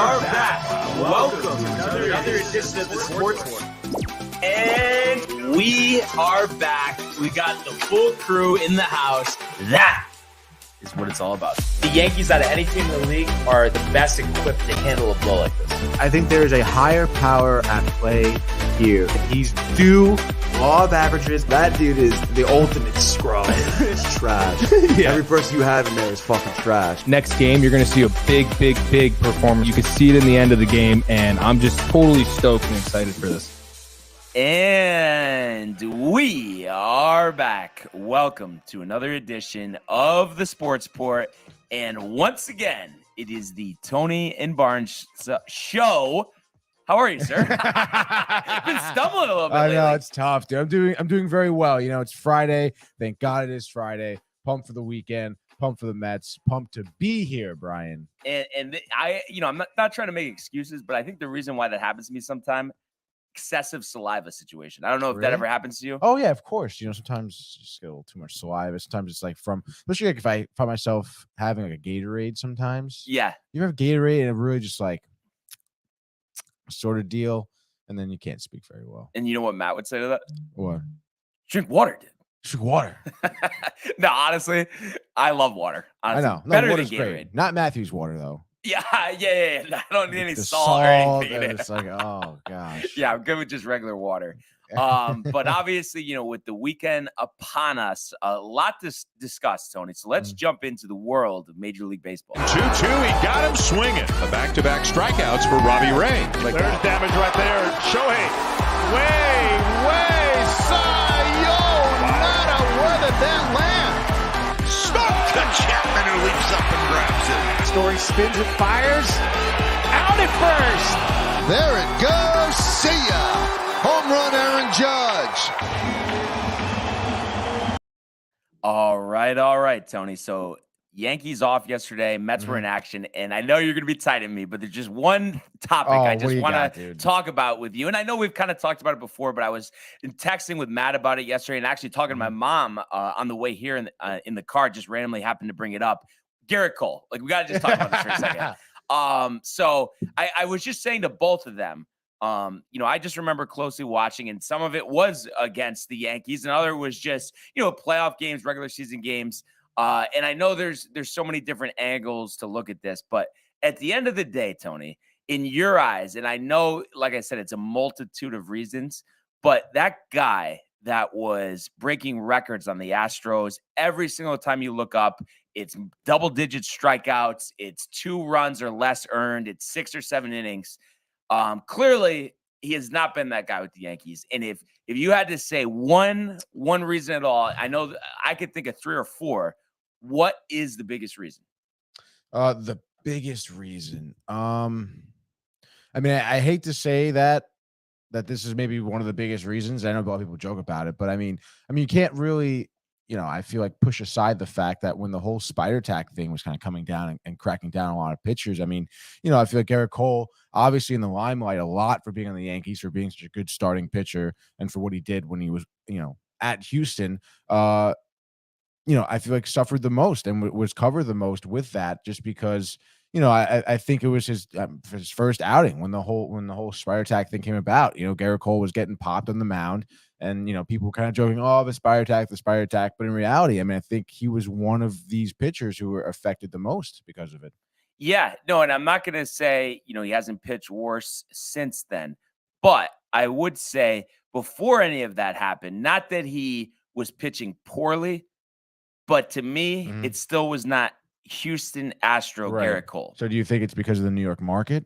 are back. Welcome to another edition of the Sports War. And we are back. We got the full crew in the house. That is what it's all about. The Yankees, out of any team in the league, are the best equipped to handle a blow like this. I think there is a higher power at play here. He's due law of averages. That dude is the ultimate scrub. It's trash. Yeah. Every person you have in there is fucking trash. Next game, you're going to see a big performance. You can see it in the end of the game, and I'm just totally stoked and excited for this. And we are back. Welcome to another edition of the Sports Port. And once again, it is the Tony and Barnes show. How are you, sir? I've been stumbling a little bit. I know lately. it's tough, dude. I'm doing very well. You know, it's Friday. Thank God it is Friday. Pumped for the weekend. Pumped for the Mets. Pumped to be here, Brian. And I'm not trying to make excuses, but I think the reason why that happens to me sometimes, excessive saliva situation. I don't know if that ever happens to you. Oh yeah, of course. You know, sometimes you just get a little too much saliva. Sometimes it's like especially like if I find myself having like a Gatorade sometimes. Yeah. You have Gatorade and it really just like sort of deal, and then you can't speak very well. And you know what Matt would say to that? What? Drink water, dude. Drink water. No, honestly, I love water. Honestly. I know. No, Better water's than Gatorade. great. Not Matthew's water though. Yeah. I don't need any The salt or anything. It's like, oh gosh. Yeah, I'm good with just regular water. But obviously, you know, with the weekend upon us, a lot to discuss, Tony. So let's jump into the world of Major League Baseball. 2-2, he got him swinging. The back-to-back strikeouts for Robbie Ray. There's damage right there. Shohei, way, Cy-Yo, nada, where did that land? Stuck to Chapman, who leaps up and grabs it. Story spins and fires. Out at first. There it goes. See ya. Home run, Aaron Judge. All right, Tony. So Yankees off yesterday. Mets were in action. And I know you're going to be tight at me, but there's just one topic I just want to talk about with you. And I know we've kind of talked about it before, but I was texting with Matt about it yesterday and actually talking to my mom on the way here in the car, just randomly happened to bring it up. Garrett Cole. Like, we got to just talk about this for a second. So I was just saying to both of them, you know, I just remember closely watching, and some of it was against the Yankees, and other was just, you know, playoff games, regular season games. And I know there's so many different angles to look at this, but at the end of the day, Tony, in your eyes, and I know, like I said, it's a multitude of reasons, but that guy that was breaking records on the Astros, every single time you look up, it's double-digit strikeouts, it's 2 runs or less earned, it's 6 or 7 innings. Clearly, he has not been that guy with the Yankees. And if you had to say one reason at all, I know I could think of 3 or 4. What is the biggest reason? The biggest reason. I mean, I hate to say that this is maybe one of the biggest reasons. I know a lot of people joke about it, but I mean, you can't really, you know, I feel like push aside the fact that when the whole spider tack thing was kind of coming down and cracking down on a lot of pitchers, I mean, you know, I feel like Garrett Cole, obviously in the limelight a lot for being on the Yankees, for being such a good starting pitcher, and for what he did when he was, you know, at Houston, you know, I feel like suffered the most and was covered the most with that, just because, you know, I think it was his first outing when the whole spider tack thing came about. You know, Garrett Cole was getting popped on the mound, and, you know, people were kind of joking, oh, the spider tack. But in reality, I mean, I think he was one of these pitchers who were affected the most because of it. Yeah, no, and I'm not going to say, you know, he hasn't pitched worse since then, but I would say before any of that happened, not that he was pitching poorly, but to me, it still was not Houston Astro Garrett Cole. So do you think it's because of the New York market?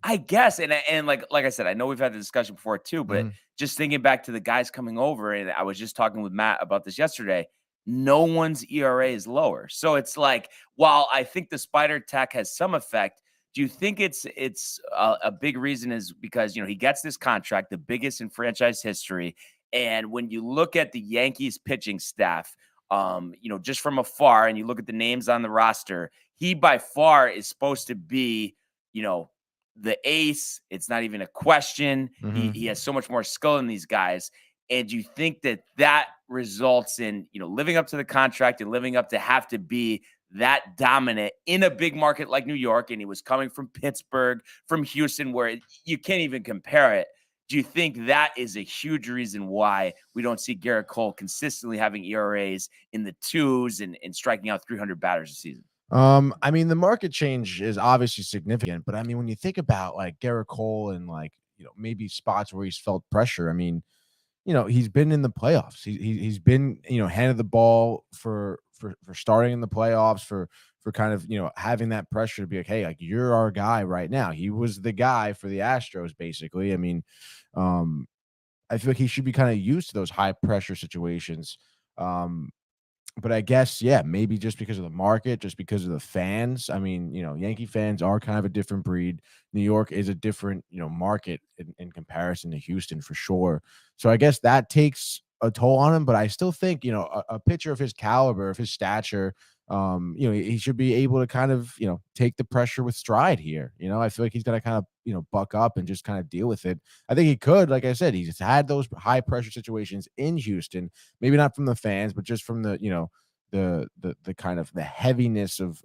I guess, and like I said, I know we've had the discussion before too, but just thinking back to the guys coming over, and I was just talking with Matt about this yesterday, no one's ERA is lower. So it's like, while I think the spider tack has some effect, do you think it's a big reason is because, you know, he gets this contract, the biggest in franchise history, and when you look at the Yankees pitching staff, you know, just from afar, and you look at the names on the roster, he by far is supposed to be, you know, the ace. It's not even a question. He has so much more skill than these guys. And you think that results in, you know, living up to the contract and living up to have to be that dominant in a big market like New York, and he was coming from Pittsburgh, from Houston, where you can't even compare it. Do you think that is a huge reason why we don't see Garrett Cole consistently having ERAs in the 2s and striking out 300 batters a season? I mean, the market change is obviously significant, but I mean, when you think about like Garrett Cole and like, maybe spots where he's felt pressure, I mean, he's been in the playoffs. He's been, handed the ball for starting in the playoffs, for kind of, having that pressure to be like, hey, like you're our guy right now. He was the guy for the Astros, basically. I mean, I feel like he should be kind of used to those high pressure situations. But I guess, yeah, maybe just because of the market, just because of the fans. I mean, Yankee fans are kind of a different breed. New York is a different, market in comparison to Houston for sure. So I guess that takes a toll on him. But I still think, a pitcher of his caliber, of his stature, he should be able to kind of, take the pressure with stride here. I feel like he's got to kind of, buck up and just kind of deal with it. I think he could, like I said, he's had those high pressure situations in Houston, maybe not from the fans, but just from the, the kind of the heaviness of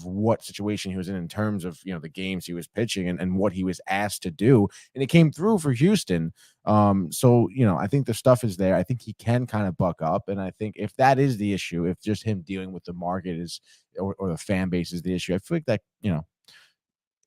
what situation he was in terms of, the games he was pitching and what he was asked to do. And it came through for Houston. So, I think the stuff is there. I think he can kind of buck up. And I think if that is the issue, if just him dealing with the market is, or the fan base is the issue, I feel like that,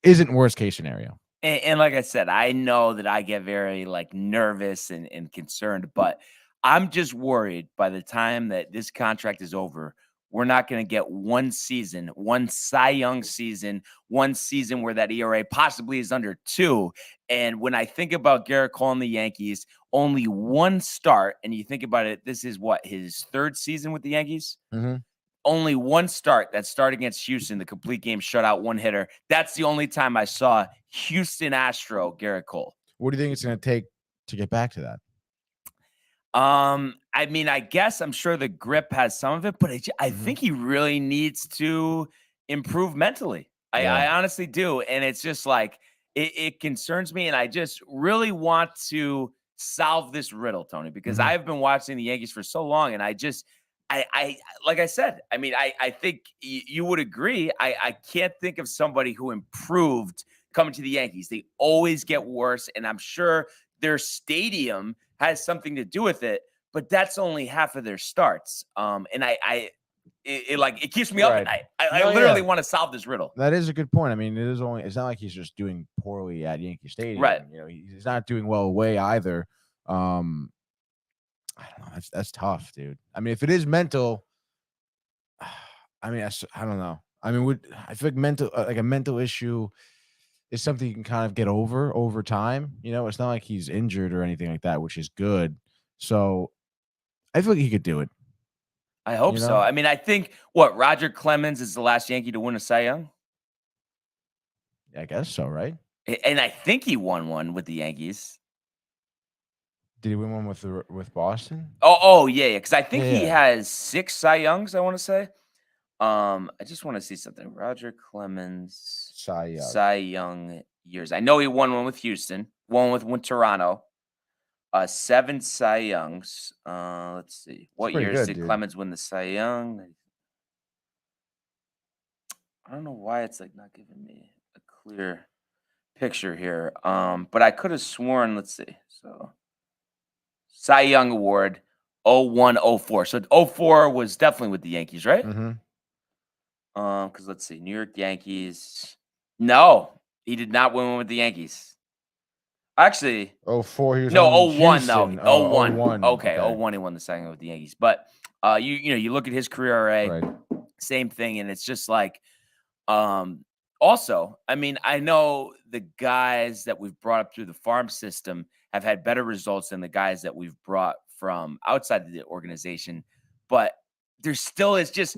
isn't worst case scenario. And like I said, I know that I get very like nervous and concerned, but I'm just worried by the time that this contract is over, we're not going to get one season, one Cy Young season, one season where that ERA possibly is under 2. And when I think about Garrett Cole and the Yankees, only one start, and you think about it, this is what, his 3rd season with the Yankees? Mm-hmm. Only one start, that start against Houston, the complete game shutout, one hitter. That's the only time I saw Houston Astro Garrett Cole. What do you think it's going to take to get back to that? I mean, I guess I'm sure the grip has some of it, but I think he really needs to improve mentally. I honestly do. And it's just like, it concerns me. And I just really want to solve this riddle, Tony, because I've been watching the Yankees for so long. And I like I said, I mean, I think you would agree. I can't think of somebody who improved coming to the Yankees. They always get worse. And I'm sure their stadium has something to do with it, but that's only half of their starts. And it keeps me up at night. I literally want to solve this riddle. That is a good point. I mean, it's not like he's just doing poorly at Yankee Stadium. Right. He's not doing well away either. I don't know. That's tough, dude. I mean, if it is mental, I mean, I don't know. I mean, I feel like a mental issue is something you can kind of get over time. It's not like he's injured or anything like that, which is good. So I feel like he could do it. I hope so. I mean, I think Roger Clemens is the last Yankee to win a Cy Young. I guess so, right? And I think he won one with the Yankees. Did he win one with Boston? Oh yeah. Because I think he has 6 Cy Youngs, I want to say. I just want to see something. Roger Clemens Cy Young years. I know he won one with Houston, one with Toronto. 7 Cy Youngs. Let's see. What years did Clemens win the Cy Young? I don't know why it's like not giving me a clear picture here. But I could have sworn, let's see. So Cy Young Award 01-04. So 04 was definitely with the Yankees, right? Mm-hmm. Because let's see, New York Yankees. No, he did not win one with the Yankees. Actually, 04. He was 01 though. 01. 01. Okay, 01 he won the second with the Yankees. But you look at his career ERA, same thing, and it's just like, also, I mean, I know the guys that we've brought up through the farm system have had better results than the guys that we've brought from outside the organization, but there still is just,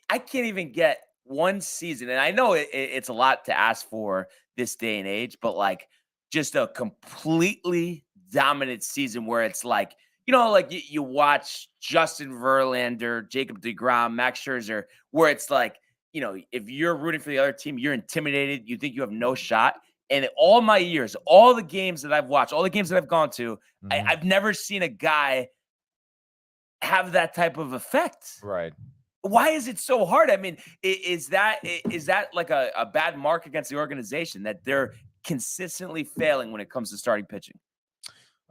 I can't even get one season. And I know it's a lot to ask for this day and age, but like just a completely dominant season where it's like, like you watch Justin Verlander, Jacob deGrom, Max Scherzer, where it's like, if you're rooting for the other team, you're intimidated. You think you have no shot. And all my years, all the games that I've watched, all the games that I've gone to, I've never seen a guy have that type of effect. Right. Why is it so hard? I mean, is that like a bad mark against the organization that they're consistently failing when it comes to starting pitching?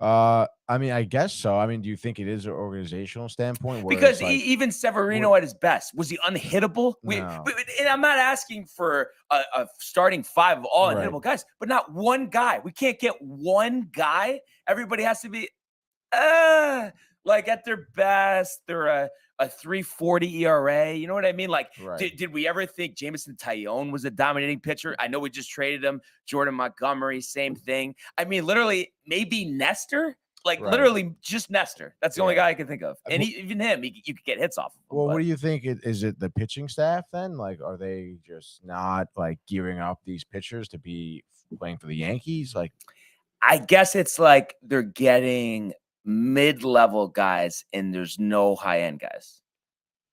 I mean, I guess so. I mean, do you think it is an organizational standpoint? Where Because like, even Severino at his best, was he unhittable? No. And I'm not asking for a starting five of all unhittable guys, but not one guy. We can't get one guy. Everybody has to be like at their best. They're a 3.40 ERA. You know what I mean? Like, did we ever think Jameson Taillon was a dominating pitcher? I know we just traded him. Jordan Montgomery, same thing. I mean, literally, maybe Nestor. Like literally just Nestor. That's the only guy I can think of. And even him, you could get hits off of him. Well, what do you think? Is it the pitching staff then? Like, are they just not like gearing up these pitchers to be playing for the Yankees? Like, I guess it's like they're getting mid-level guys and there's no high-end guys.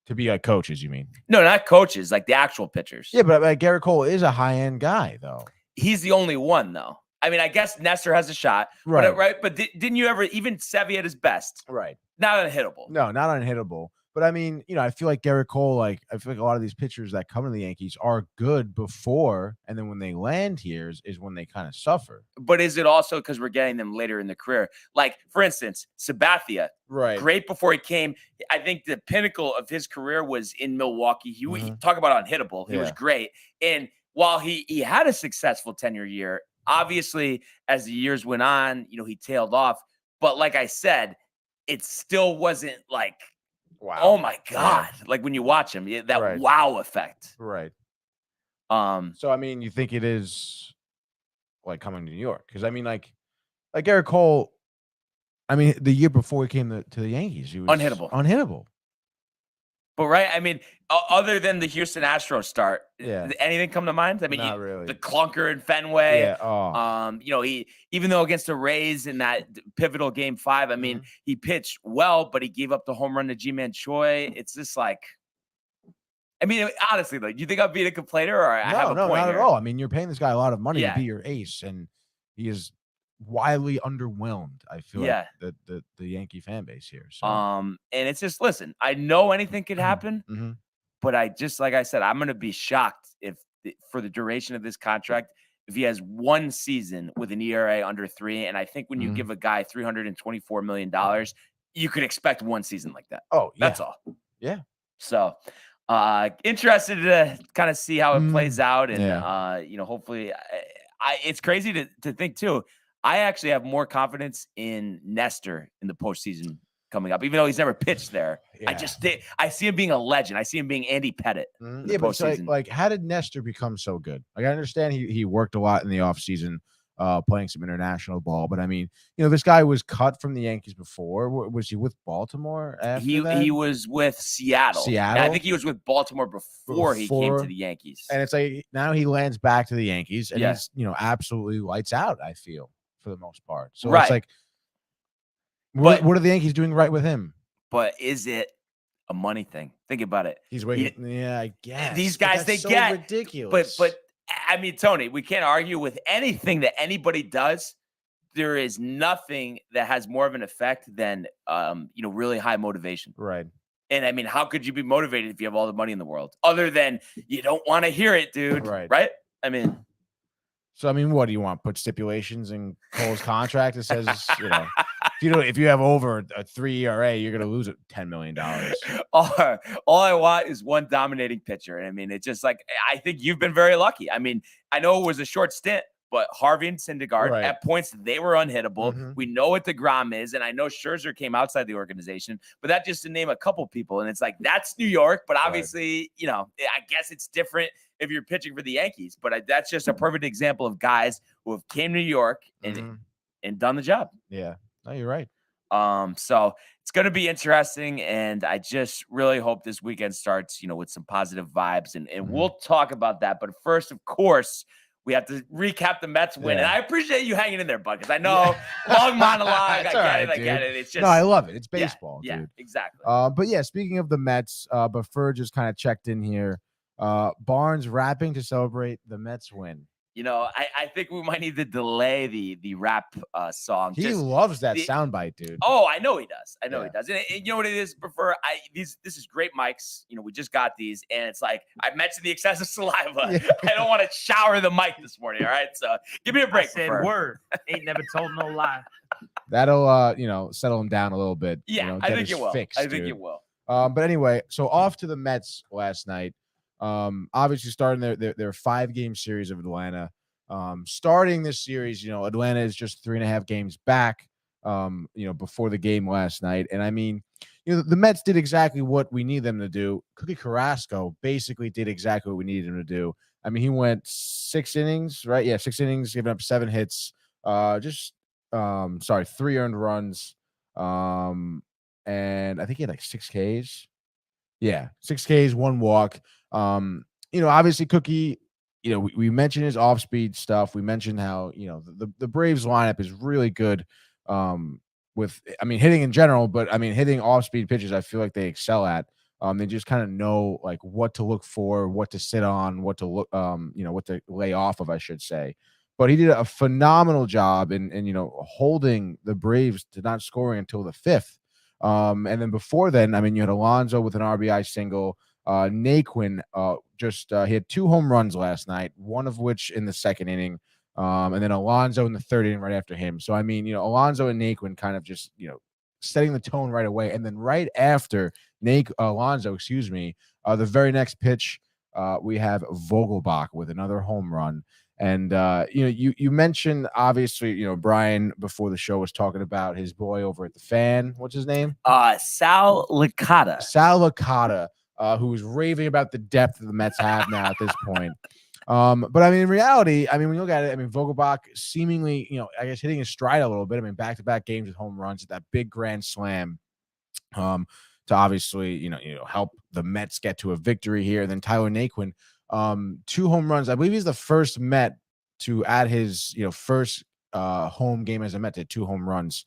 To be like coaches, you mean? No, not coaches, like the actual pitchers. Yeah, but like Garrett Cole is a high-end guy, though. He's the only one, though. I mean, I guess Nestor has a shot, right? But didn't you ever, even Sevy at his best, not unhittable? No, not unhittable. But I mean, you know, I feel like Garrett Cole, like I feel like a lot of these pitchers that come to the Yankees are good before, and then when they land here is when they kind of suffer. But is it also because we're getting them later in the career? Like, for instance, Sabathia, great before he came. I think the pinnacle of his career was in Milwaukee. He talk about unhittable. He was great. And while he had a successful tenure year, obviously, as the years went on, you know, he tailed off. But like I said, it still wasn't like, wow, oh my God. Like when you watch him, that wow effect. Right. So, I mean, you think it is like coming to New York? Because, I mean, like Garrett Cole, I mean, the year before he came to the Yankees, he was unhittable. But I mean, other than the Houston Astros start, did anything come to mind? I mean, not really. The clunker in Fenway. Yeah. You know, he, even though against the Rays in that pivotal Game 5, I mean, he pitched well, but he gave up the home run to Ji-Man Choi. It's just like, I mean, honestly, though, you think I'm being a complainer, or I have a point not here? at all. I mean, you're paying this guy a lot of money to be your ace, and he is wildly underwhelmed. I feel like the Yankee fan base here. So. And it's just, listen, I know anything could happen, but I just, like I said, I'm going to be shocked if for the duration of this contract, if he has one season with an ERA under 3. And I think when you give a guy $324 million, you could expect one season like that. Oh, yeah. That's all. Yeah. So interested to kind of see how it plays out. And, you know, hopefully it's crazy to think too. I actually have more confidence in Nestor in the postseason coming up, even though he's never pitched there. I see him being a legend. I see him being Andy Pettit. But so like, how did Nestor become so good? Like, I understand he worked a lot in the offseason, playing some international ball, but I mean, you know, this guy was cut from the Yankees before. Was he with Baltimore after that? He was with Seattle. Seattle? I think he was with Baltimore before he came to the Yankees. And it's like now he lands back to the Yankees, and he's, you know, absolutely lights out, I feel, for the most part. So it's like, what are the Yankees doing right with him? But is it a money thing? Think about it. He's waiting. I guess these guys, they so get ridiculous. But I mean, Tony, we can't argue with anything that anybody does. There is nothing that has more of an effect than you know, really high motivation. Right. And I mean, how could you be motivated if you have all the money in the world? Other than you don't want to hear it, dude. Right? I mean. So, I mean, what do you want? Put stipulations in Cole's contract that says, you know, if you have over a 3 ERA, you're going to lose $10 million. All I want is one dominating pitcher. And I mean, it's just like, I think you've been very lucky. I mean, I know it was a short stint, but Harvey and Syndergaard, at points, they were unhittable. We know what DeGrom is, and I know Scherzer came outside the organization, but that just to name a couple people. And it's like, that's New York, but obviously, you know, I guess it's different if you're pitching for the Yankees, but that's just a perfect example of guys who have came to New York and done the job. Yeah, no, you're right. So it's going to be interesting, and I just really hope this weekend starts, you know, with some positive vibes, and we'll talk about that. But first, of course, we have to recap the Mets win, and I appreciate you hanging in there, Bud, because I know long monologue. I get it. It's just I love it. It's baseball, dude. Exactly. But yeah, speaking of the Mets, Buffer just kind of checked in here. Barnes rapping to celebrate the Mets win. I think we might need to delay the rap song. He loves that soundbite, dude. Oh, I know he does. I know he does. And you know what it is? This is great mics. We just got these, and it's like I mentioned the excessive saliva. Yeah. I don't want to shower the mic this morning. All right, so give me a break. I said word. Ain't never told no lie. That'll settle him down a little bit. Yeah, I think it will. I think it will. But anyway, so off to the Mets last night. Obviously starting their 5-game series of Atlanta. Starting this series, Atlanta is just 3.5 games back, before the game last night. And I mean, the Mets did exactly what we need them to do. Cookie Carrasco basically did exactly what we needed him to do. I mean, he went 6 innings, right? Yeah, 6 innings, giving up 7 hits, 3 earned runs. And I think he had like 6 Ks. Yeah, 6 Ks, 1 walk. Obviously Cookie, we mentioned his off-speed stuff. We mentioned how, the Braves lineup is really good with, hitting in general, but hitting off-speed pitches, I feel like they excel at. They just kind of know like what to look for, what to sit on, what to look, what to lay off of, I should say. But he did a phenomenal job in holding the Braves to not scoring until the 5th. And then before then, you had Alonso with an RBI single. Naquin he had 2 home runs last night, one of which in the 2nd inning, and then Alonso in the 3rd inning right after him. So Alonso and Naquin kind of just setting the tone right away, and then right after Alonso, the very next pitch, we have Vogelbach with another home run. And you mentioned obviously Brian before the show was talking about his boy over at the Fan. What's his name? Sal Licata. Who was raving about the depth the Mets have now at this point. But in reality, when you look at it, Vogelbach seemingly, I guess hitting his stride a little bit. Back-to-back games with home runs at that big grand slam, to obviously, help the Mets get to a victory here. And then Tyler Naquin, 2 home runs. I believe he's the first Met to add his, first home game as a Met to 2 home runs.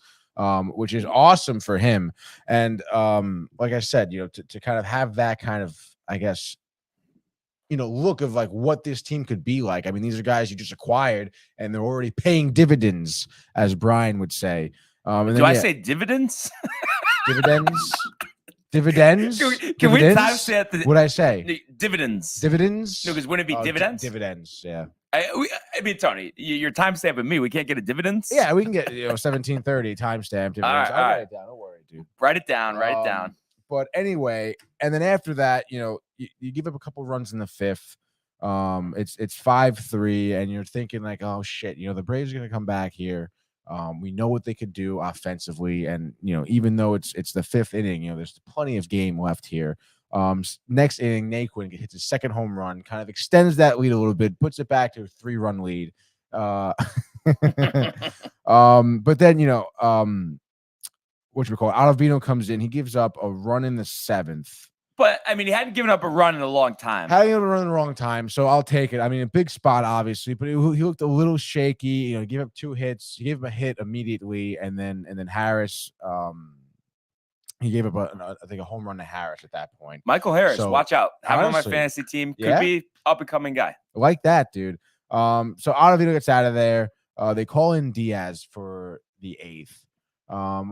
Which is awesome for him. And like I said, to kind of have that kind of, I guess, look of like what this team could be like. These are guys you just acquired and they're already paying dividends, as Brian would say. Do I say dividends? Dividends? Dividends? Can we time say what I say? Dividends. Dividends? No, because wouldn't it be dividends? Dividends, yeah. Tony, you're time stamping me. We can't get a dividends? Yeah, we can get 1730 timestamp dividends. I'll write it down. Don't worry, dude. Write it down. Write it down. But anyway, and then after that, you give up a couple runs in the 5th. It's 5-3, and you're thinking like, oh shit, the Braves are gonna come back here. We know what they could do offensively, and even though it's the 5th inning, there's plenty of game left here. Next inning, Naquin hits his 2nd home run, kind of extends that lead a little bit, puts it back to a 3-run lead. But then Ottavino comes in, he gives up a run in the 7th. But he hadn't given up a run in a long time. So I'll take it. A big spot, obviously, but he looked a little shaky. He gave up 2 hits. He gave him a hit immediately, and then Harris. He gave up I think a home run to Harris at that point. Michael Harris, watch out. Have him on my fantasy team. Could be up and coming guy. Like that, dude. So Ottavino gets out of there. They call in Diaz for the 8th.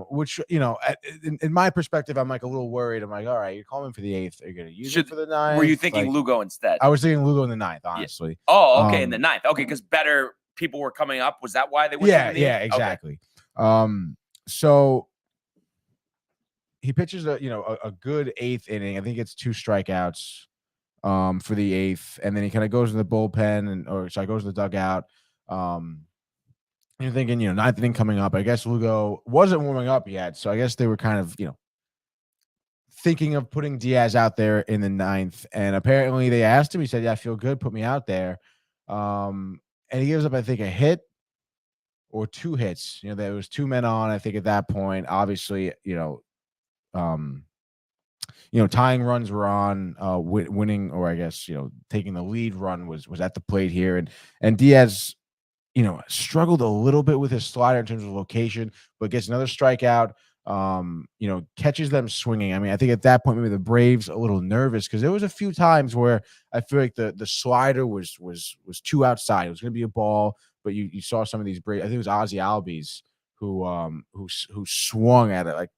Which, in my perspective, I'm like a little worried. I'm like, all right, you're calling for the 8th. Are you going to use it for the 9th? Were you thinking Lugo instead? I was thinking Lugo in the 9th, honestly. Yeah. Oh, okay, in the 9th. Okay, because better people were coming up. Was that why they were? Yeah, exactly. Okay. So he pitches a good 8th inning. I think it's 2 strikeouts for the 8th, and then he kind of goes in the bullpen goes to the dugout. You're thinking, 9th inning coming up. I guess Lugo wasn't warming up yet, so I guess they were kind of, thinking of putting Diaz out there in the 9th. And apparently they asked him. He said, "Yeah, I feel good. Put me out there." And he gives up, I think, a hit or 2 hits. There was 2 men on, I think, at that point. Obviously, tying runs were on, winning, or I guess, taking the lead run was at the plate here. And Diaz, struggled a little bit with his slider in terms of location, but gets another strikeout. catches them swinging. I mean, I think at that point maybe the Braves a little nervous because there was a few times where I feel like the slider was too outside. It was going to be a ball, but you saw some of these Braves. I think it was Ozzie Albies who swung at it like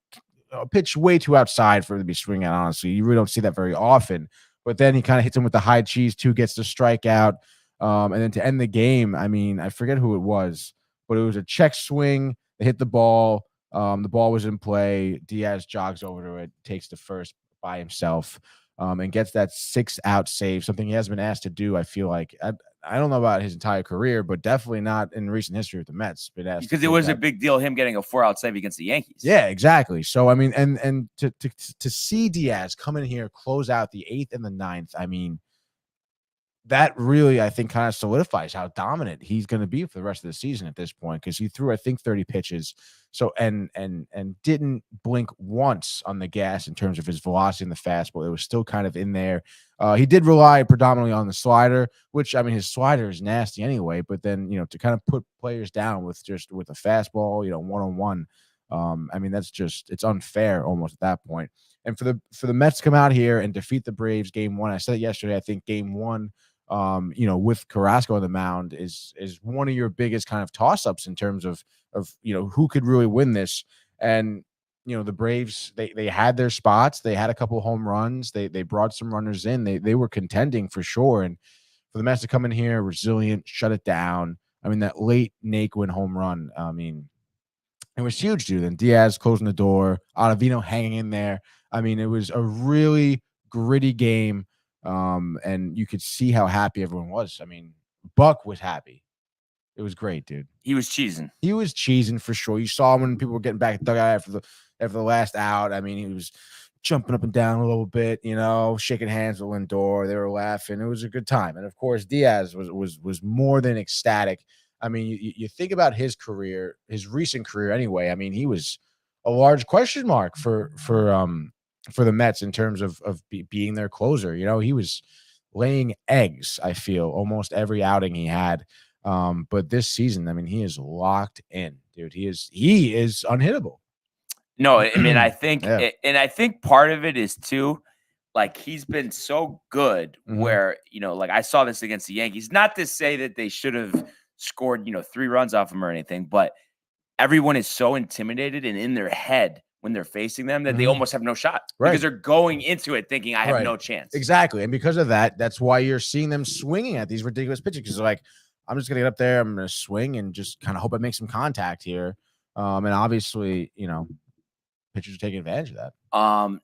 a pitch way too outside for him to be swinging at. Honestly, you really don't see that very often. But then he kind of hits him with the high cheese too, gets the strikeout, and then to end the game, I mean, I forget who it was, but it was a check swing. They hit the ball. The ball was in play. Diaz jogs over to it, takes the first by himself, and gets that 6-out save, something he hasn't been asked to do. I feel like I don't know about his entire career, but definitely not in recent history with the Mets. Because it was a big deal him getting a 4-out save against the Yankees. Yeah, exactly. So I mean, and to see Diaz come in here, close out the 8th and the 9th, I mean, that really, I think, kind of solidifies how dominant he's going to be for the rest of the season at this point, because he threw, I think, 30 pitches. So and didn't blink once on the gas in terms of his velocity in the fastball. It was still kind of in there. He did rely predominantly on the slider, which, I mean, his slider is nasty anyway. But then, to kind of put players down with a fastball, one-on-one. I mean, it's unfair almost at that point. And for the Mets to come out here and defeat the Braves game 1, I said it yesterday, I think game 1, with Carrasco on the mound is one of your biggest kind of toss-ups in terms of who could really win this. And the Braves, they had their spots, they had a couple of home runs, they brought some runners in, they were contending for sure. And for the Mets to come in here resilient, shut it down. I mean, that late Naquin home run, I mean, it was huge, dude. And Diaz closing the door, Ottavino hanging in there. I mean, it was a really gritty game. And you could see how happy everyone was. I mean, Buck was happy. It was great, dude. He was cheesing. He was cheesing for sure. You saw him when people were getting back at the dugout after the last out. I mean, he was jumping up and down a little bit, shaking hands with Lindor. They were laughing. It was a good time. And of course, Diaz was more than ecstatic. I mean, you think about his career, his recent career anyway. I mean, he was a large question mark for the Mets in terms of being their closer. He was laying eggs, I feel, almost every outing he had. But this season, I mean, he is locked in, dude. He is unhittable. No, I mean, I think, Yeah. And I think part of it is too, like, he's been so good where, like I saw this against the Yankees, not to say that they should have scored, 3 runs off him or anything, but everyone is so intimidated and in their head when they're facing them that they almost have no shot because they're going into it thinking I have no chance. Exactly. And because of that, that's why you're seeing them swinging at these ridiculous pitches. Because they're like, I'm just going to get up there, I'm going to swing and just kind of hope I make some contact here. And obviously, pitchers are taking advantage of that.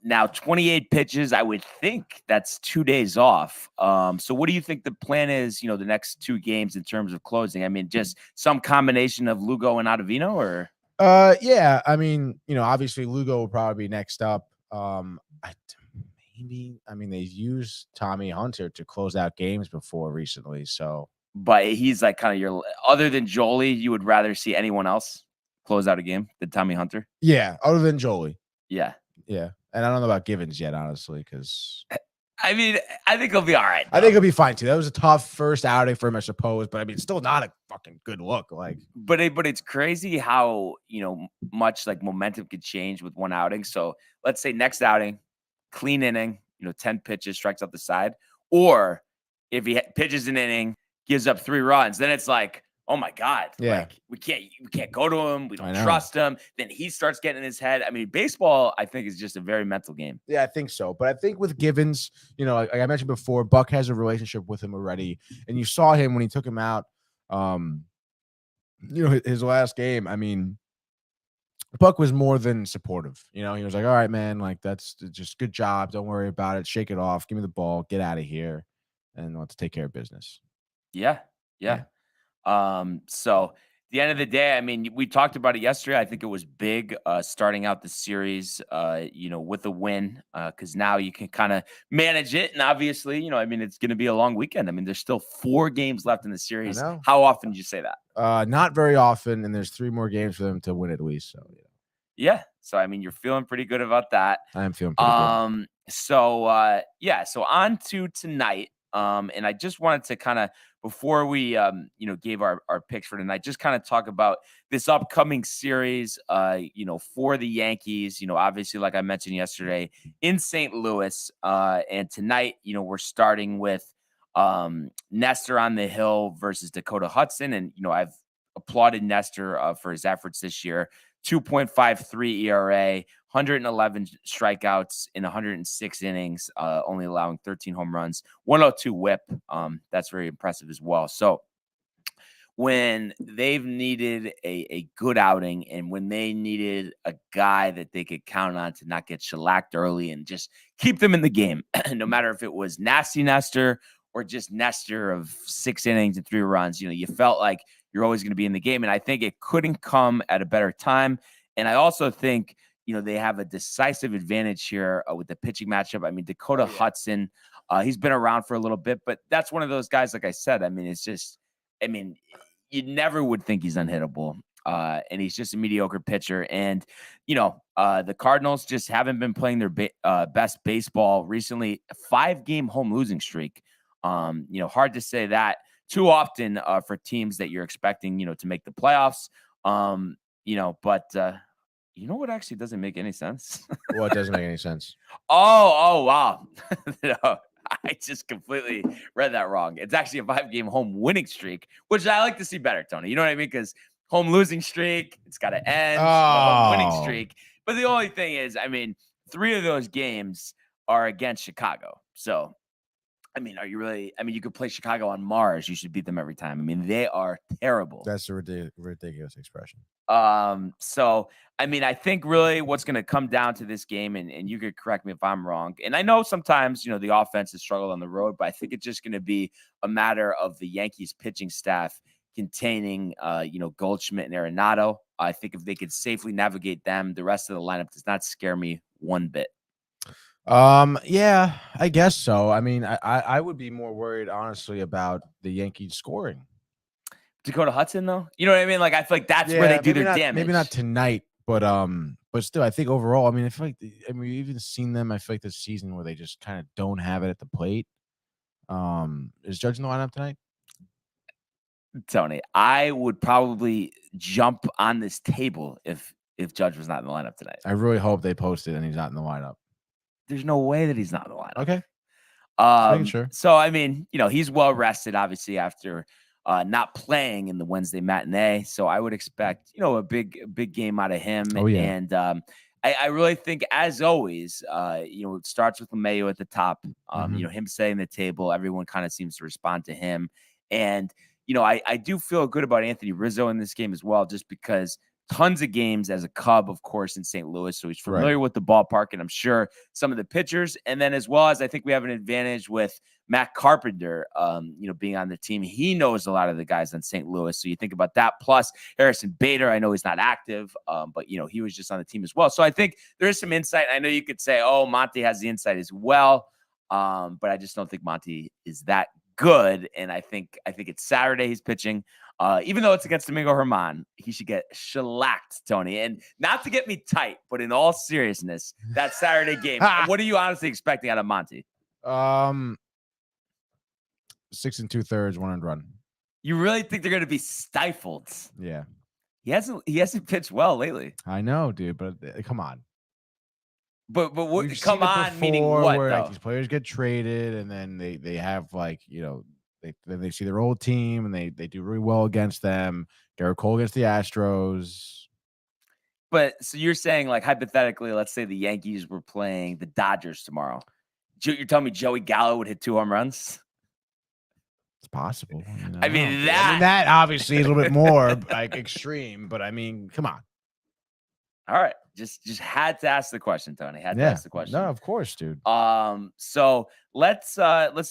Now 28 pitches, I would think that's 2 days off. So what do you think the plan is, the next 2 games in terms of closing? I mean, just some combination of Lugo and Ottavino, or? Yeah, I mean, obviously Lugo will probably be next up. They've used Tommy Hunter to close out games before recently, so. But he's like kind of your, other than Jolie, you would rather see anyone else close out a game than Tommy Hunter? Yeah, other than Jolie. Yeah. Yeah. And I don't know about Givens yet, honestly, because I mean, I think he'll be all right. I think he'll be fine too. That was a tough first outing for him, I suppose, but I mean, it's still not a fucking good look. Like, but it's crazy how much like momentum could change with one outing. So let's say next outing, clean inning, 10 pitches, strikes out the side, or if he pitches an inning, gives up 3 runs, then it's like, oh my God, yeah, like we can't go to him. We don't trust him. Then he starts getting in his head. I mean, baseball, I think, is just a very mental game. Yeah, I think so. But I think with Givens, like I mentioned before, Buck has a relationship with him already. And you saw him when he took him out, his last game. I mean, Buck was more than supportive. He was like, all right, man, like that's just good job. Don't worry about it. Shake it off. Give me the ball. Get out of here. And let's take care of business. Yeah. So at the end of the day, I mean, we talked about it yesterday. I think it was big starting out the series, with a win, because now you can kind of manage it. And obviously, I mean, it's going to be a long weekend. I mean, there's still 4 games left in the series. How often do you say that? Not very often. And there's 3 more games for them to win at least. So, yeah. So, I mean, you're feeling pretty good about that. I am feeling pretty good. So on to tonight. And I just wanted to kind of, before we, gave our picks for tonight, just kind of talk about this upcoming series, for the Yankees, obviously, like I mentioned yesterday, in St. Louis. And tonight, we're starting with Nestor on the hill versus Dakota Hudson. And, I've applauded Nestor for his efforts this year. 2.53 ERA, 111 strikeouts in 106 innings, only allowing 13 home runs, 102 whip. That's very impressive as well. So when they've needed a good outing and when they needed a guy that they could count on to not get shellacked early and just keep them in the game, no matter if it was nasty Nestor or just Nestor of 6 innings and 3 runs, you felt like you're always going to be in the game. And I think it couldn't come at a better time. And I also think, they have a decisive advantage here with the pitching matchup. I mean, Dakota Hudson, he's been around for a little bit, but that's one of those guys, like I said, you never would think he's unhittable. And he's just a mediocre pitcher. And, the Cardinals just haven't been playing their best baseball recently. A 5-game home losing streak. Hard to say that too often for teams that you're expecting, to make the playoffs. But you know what actually doesn't make any sense? What doesn't make any sense? Oh, wow. No, I just completely read that wrong. It's actually a 5-game home winning streak, which I like to see better, Tony. You know what I mean? Because home losing streak, it's got to end. The home winning streak. But the only thing is, 3 of those games are against Chicago. So, are you really? You could play Chicago on Mars. You should beat them every time. They are terrible. That's a ridiculous expression. So, I think really what's going to come down to this game, and you could correct me if I'm wrong. And I know sometimes, the offense has struggled on the road, but I think it's just going to be a matter of the Yankees pitching staff containing, Goldschmidt and Arenado. I think if they could safely navigate them, the rest of the lineup does not scare me one bit. Yeah, I guess so. I would be more worried, honestly, about the Yankees scoring. Dakota Hudson, though, you know what I mean? Like, I feel like that's where they do their damage. Maybe not tonight, but still, I think overall, I feel like we've even seen them. I feel like this season where they just kind of don't have it at the plate. Is Judge in the lineup tonight? Tony, I would probably jump on this table if Judge was not in the lineup tonight. I really hope they post it and he's not in the lineup. There's no way that he's not in the lineup. Okay. Sure. So, he's well rested, obviously, after not playing in the Wednesday matinee. So I would expect, a big game out of him. Oh, yeah. And I really think, as always, it starts with LeMahieu at the top. Him setting the table. Everyone kind of seems to respond to him. And, I do feel good about Anthony Rizzo in this game as well, just because tons of games as a Cub, of course, in St. Louis. So he's familiar with the ballpark, and I'm sure some of the pitchers. And then as well as I think we have an advantage with Matt Carpenter, being on the team. He knows a lot of the guys in St. Louis. So you think about that. Plus Harrison Bader, I know he's not active, but, he was just on the team as well. So I think there is some insight. I know you could say, oh, Monty has the insight as well. But I just don't think Monty is that good. And I think it's Saturday he's pitching. Even though it's against Domingo Germán, he should get shellacked, Tony. And not to get me tight, but in all seriousness, that Saturday game, what are you honestly expecting out of Monty? 6 2/3, 1 run. You really think they're going to be stifled? Yeah. He hasn't pitched well lately. I know, dude, but come on. But what, come on, meaning what? Where, though? these players get traded, and then they have they see their old team and they do really well against them. Garrett Cole against the Astros. But so you're saying, like, hypothetically, let's say the Yankees were playing the Dodgers tomorrow. You're telling me Joey Gallo would hit 2 home runs? It's possible. That obviously is a little bit more like extreme, but come on. All right. Just had to ask the question, Tony. Had to ask the question. No, of course, dude. So let's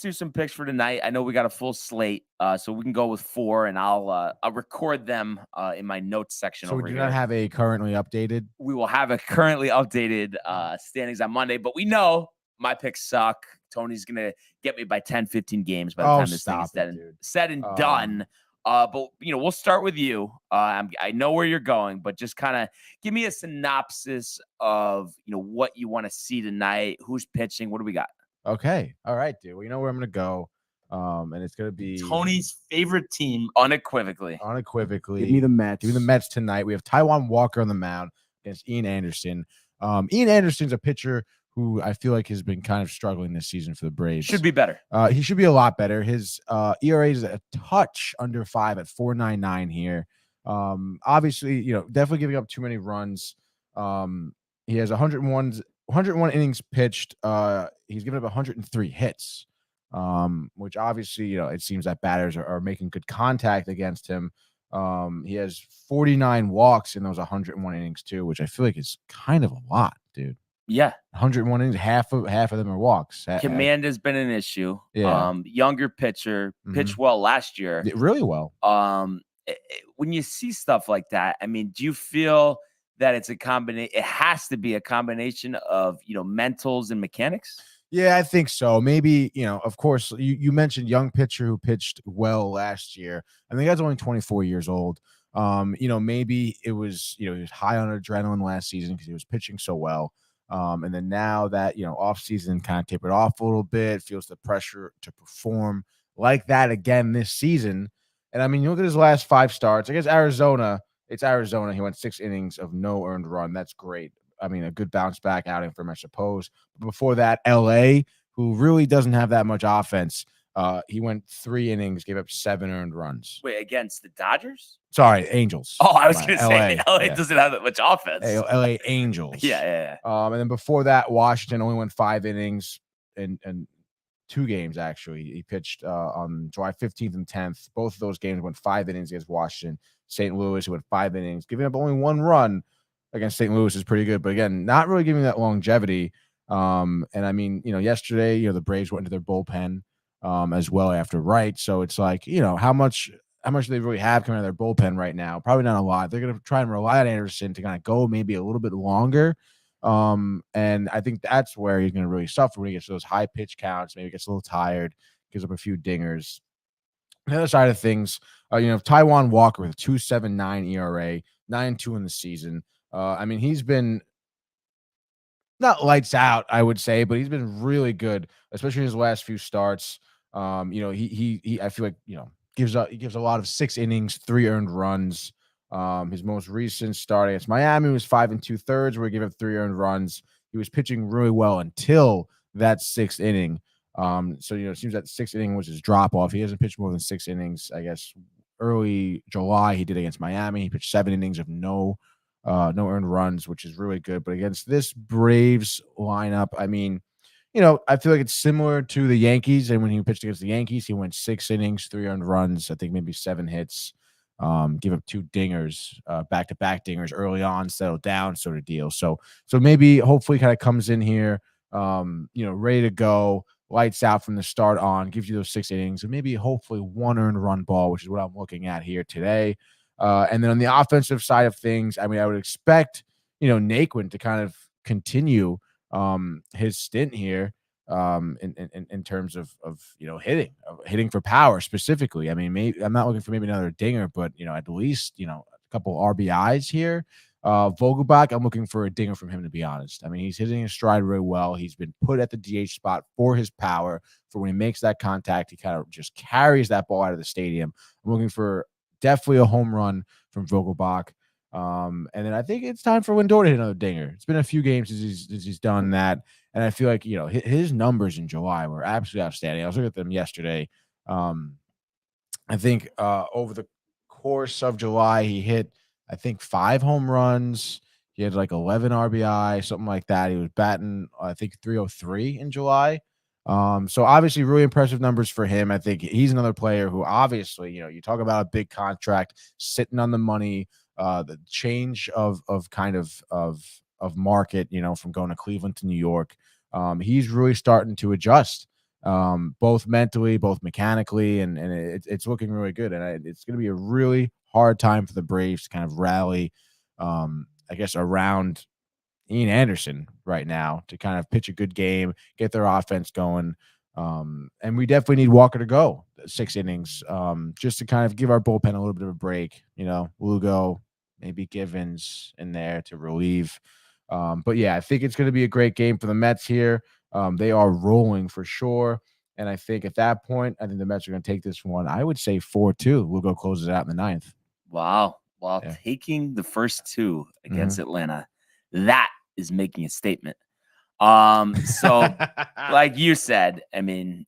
do some picks for tonight. I know we got a full slate, so we can go with 4, and I'll record them in my notes section. So over we do here. not have a currently updated. We will have a currently updated standings on Monday, but we know my picks suck. Tony's gonna get me by 10, 15 games by the time this thing is said and done. But we'll start with you. I know where you're going, but just kind of give me a synopsis of what you want to see tonight. Who's pitching? What do we got? Okay, all right, dude. Well, you know where I'm gonna go. And it's going to be Tony's favorite team. Unequivocally. Give me the Mets. Give me the Mets tonight. We have Taijuan Walker on the mound against Ian Anderson. Ian Anderson's a pitcher who I feel like has been kind of struggling this season for the Braves. Should be better. He should be a lot better. His ERA is a touch under 5 at 4.99 here. Obviously, definitely giving up too many runs. He has 101 innings pitched. He's given up 103 hits, which obviously, it seems that batters are making good contact against him. He has 49 walks in those 101 innings too, which I feel like is kind of a lot, dude. Yeah. 101 innings, half of them are walks. Command has been an issue. Yeah. Younger pitcher, pitched well last year. Really well. When you see stuff like that, I mean, do you feel that it's a combination? It has to be a combination of, mentals and mechanics? Yeah, I think so. Maybe, of course, you mentioned young pitcher who pitched well last year. I think that's only 24 years old. Maybe it was, he was high on adrenaline last season because he was pitching so well. And then now that, off season kind of tapered off a little bit, feels the pressure to perform like that again this season. And I mean, you look at his last 5 starts against Arizona. It's Arizona. He went 6 innings of no earned run. That's great. I mean, a good bounce back outing for him, I suppose. But before that, LA, who really doesn't have that much offense, he went 3 innings, gave up 7 earned runs. Wait, against the Dodgers? Sorry, Angels. Oh, I was going to say LA doesn't have that much offense. LA Angels. Yeah. And then before that, Washington only went 5 innings and 2 games, actually. He pitched on July 15th and 10th. Both of those games went 5 innings against Washington. St. Louis, who went 5 innings, giving up only 1 run against St. Louis is pretty good. But again, not really giving that longevity. And I mean, yesterday, the Braves went into their bullpen as well after Wright. So it's like, how much do they really have coming out of their bullpen right now? Probably not a lot. They're going to try and rely on Anderson to kind of go maybe a little bit longer. And I think that's where he's going to really suffer when he gets to those high pitch counts, maybe gets a little tired, gives up a few dingers. On the other side of things, Taijuan Walker with a 2.79 ERA, 9.2 in the season. I mean, he's been not lights out, I would say, but he's been really good, especially in his last few starts. He I feel like, he gives a lot of 6 innings, 3 earned runs. His most recent start against Miami was 5 2/3, where he gave up 3 earned runs. He was pitching really well until that 6th inning. So it seems that 6th inning was his drop off. He hasn't pitched more than 6 innings. I guess early July he did against Miami. He pitched 7 innings of no earned runs, which is really good. But against this Braves lineup, I mean, I feel like it's similar to the Yankees. And when he pitched against the Yankees, he went 6 innings, 3 earned runs, I think maybe 7 hits, give up 2 dingers, back-to-back dingers early on, settled down sort of deal. So maybe hopefully kind of comes in here, ready to go, lights out from the start on, gives you those 6 innings, and maybe hopefully 1 earned run ball, which is what I'm looking at here today. And then on the offensive side of things, I mean, I would expect, Naquin to kind of continue his stint here in terms of hitting for power specifically. I mean, maybe I'm not looking for maybe another dinger, but at least a couple RBIs here. Vogelbach, I'm looking for a dinger from him, to be honest. I mean, he's hitting his stride really well. He's been put at the DH spot for his power. For when he makes that contact, he kind of just carries that ball out of the stadium. I'm looking for definitely a home run from Vogelbach. And then I think it's time for Lindor to hit another dinger. It's been a few games since he's done that. And I feel like, his numbers in July were absolutely outstanding. I was looking at them yesterday. I think over the course of July, he hit, I think, 5 home runs. He had like 11 RBI, something like that. He was batting, I think, 303 in July. So obviously really impressive numbers for him. I think he's another player who obviously, you talk about a big contract sitting on the money, the change of market, from going to Cleveland to New York. He's really starting to adjust, both mentally, both mechanically, and it's looking really good. And it's going to be a really hard time for the Braves to kind of rally, I guess, around Ian Anderson right now to kind of pitch a good game, get their offense going. And we definitely need Walker to go 6 innings, just to kind of give our bullpen a little bit of a break. Lugo, maybe Givens in there to relieve. But yeah, I think it's going to be a great game for the Mets here. They are rolling for sure. And I think at that point, I think the Mets are going to take this one. I would say 4-2. We'll go close it out in the ninth. Wow. While Yeah. taking the first two against Atlanta, that is making a statement. So like you said, I mean,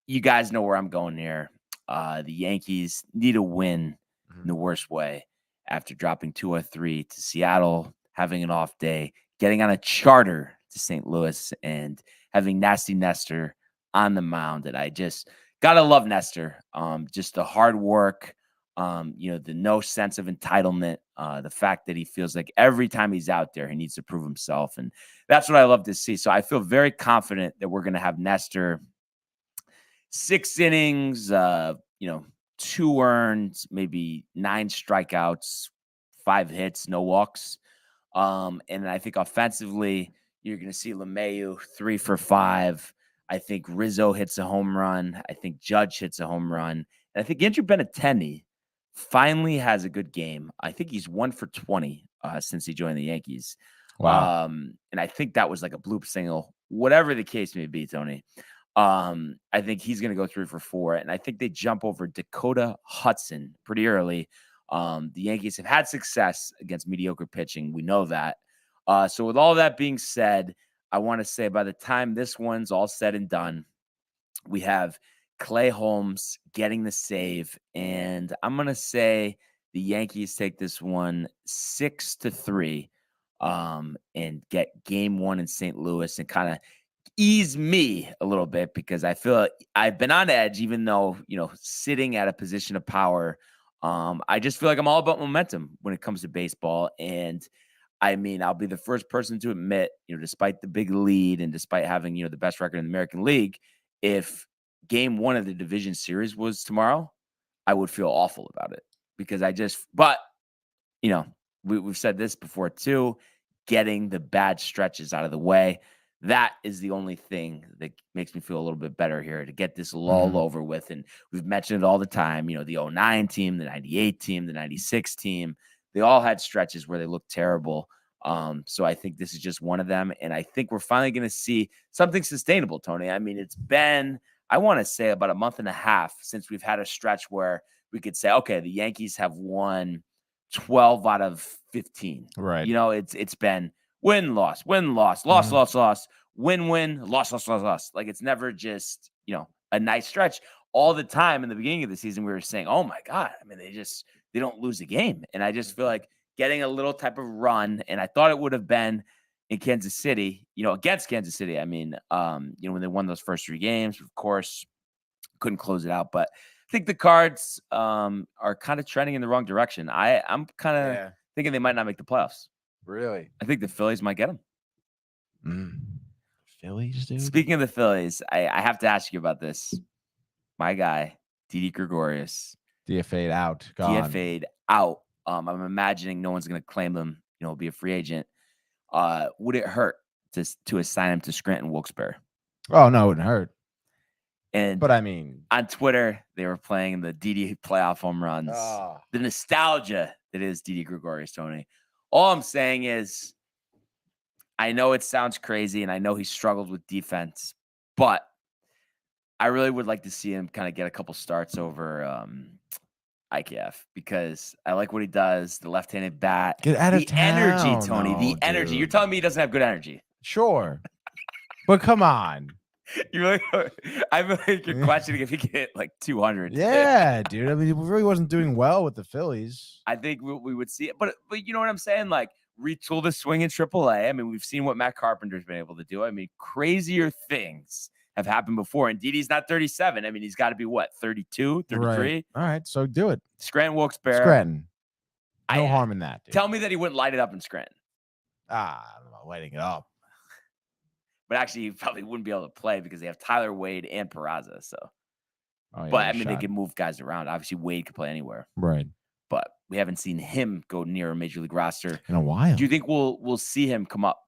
you guys know where I'm going here. The Yankees need a win in the worst way after dropping 2-3 to Seattle, having an off day, getting on a charter to St. Louis, and having Nasty Nestor on the mound. And I just gotta love Nestor. Just the hard work, the no sense of entitlement, the fact that he feels like every time he's out there, he needs to prove himself. And that's what I love to see. So I feel very confident that we're gonna have Nestor 6 innings, 2 earned, maybe 9 strikeouts, 5 hits, no walks. And I think offensively, you're going to see LeMahieu 3 for 5. I think Rizzo hits a home run. I think Judge hits a home run. And I think Andrew Benintendi finally has a good game. I think he's 1 for 20 since he joined the Yankees. Wow. And I think that was like a bloop single, whatever the case may be, Tony. I think he's going to go 3 for 4. And I think they jump over Dakota Hudson pretty early. The Yankees have had success against mediocre pitching. We know that. So with all that being said, I want to say by the time this one's all said and done, we have Clay Holmes getting the save. And I'm going to say the Yankees take this one 6-3 and get game 1 in St. Louis and kind of ease me a little bit, because I feel like I've been on edge, even though, sitting at a position of power. I just feel like I'm all about momentum when it comes to baseball. And I mean, I'll be the first person to admit, despite the big lead and despite having, the best record in the American League, if game 1 of the division series was tomorrow, I would feel awful about it, because but we've said this before too, getting the bad stretches out of the way. That is the only thing that makes me feel a little bit better here, to get this lull over with. And we've mentioned it all the time, the 09 team, the 98 team, the 96 team, they all had stretches where they looked terrible. So I think this is just one of them. And I think we're finally going to see something sustainable, Tony. I mean, it's been, I want to say, about a month and a half since we've had a stretch where we could say, okay, the Yankees have won 12 out of 15. Right. It's been win, loss, loss, win, loss. Like, it's never just, a nice stretch. All the time in the beginning of the season, we were saying, oh my God, I mean, they don't lose a game. And I just feel like getting a little type of run, and I thought it would have been in Kansas City, against Kansas City. I mean, when they won those first 3 games, of course, couldn't close it out. But I think the Cards are kind of trending in the wrong direction. I'm kind of thinking they might not make the playoffs. Really? I think the Phillies might get them. Phillies, dude? Speaking of the Phillies, I have to ask you about this. My guy, Didi Gregorius. DFA'd out. Gone. DFA'd out. I'm imagining no one's going to claim him, be a free agent. Would it hurt to assign him to Scranton Wilkes-Barre? Oh, no, it wouldn't hurt. But I mean, on Twitter, they were playing the Didi playoff home runs. The nostalgia that is Didi Gregorius, Tony. All I'm saying is, I know it sounds crazy, and I know he struggled with defense, but I really would like to see him kind of get a couple starts over IKF, because I like what he does. The left-handed bat, get out of the energy, Tony. No, the energy. dude. You're telling me he doesn't have good energy? Sure, but come on. You really? I feel like you're questioning if he can hit like 200. Yeah, dude. I mean, he really wasn't doing well with the Phillies. I think we would see it, but you know what I'm saying? Like, retool the swing in AAA. I mean, we've seen what Matt Carpenter's been able to do. I mean, crazier things have happened before. And Didi's not 37. I mean, he's got to be what, 32, 33? Right. All right, so do it. Scranton Wilkes-Barre. Scranton. No harm in that, dude. Tell me that he wouldn't light it up in Scranton. I don't know, lighting it up. But actually, he probably wouldn't be able to play because they have Tyler Wade and Peraza. So, Yeah, but I mean, they can move guys around. Obviously, Wade could play anywhere. Right. But we haven't seen him go near a major league roster in a while. Do you think we'll see him come up?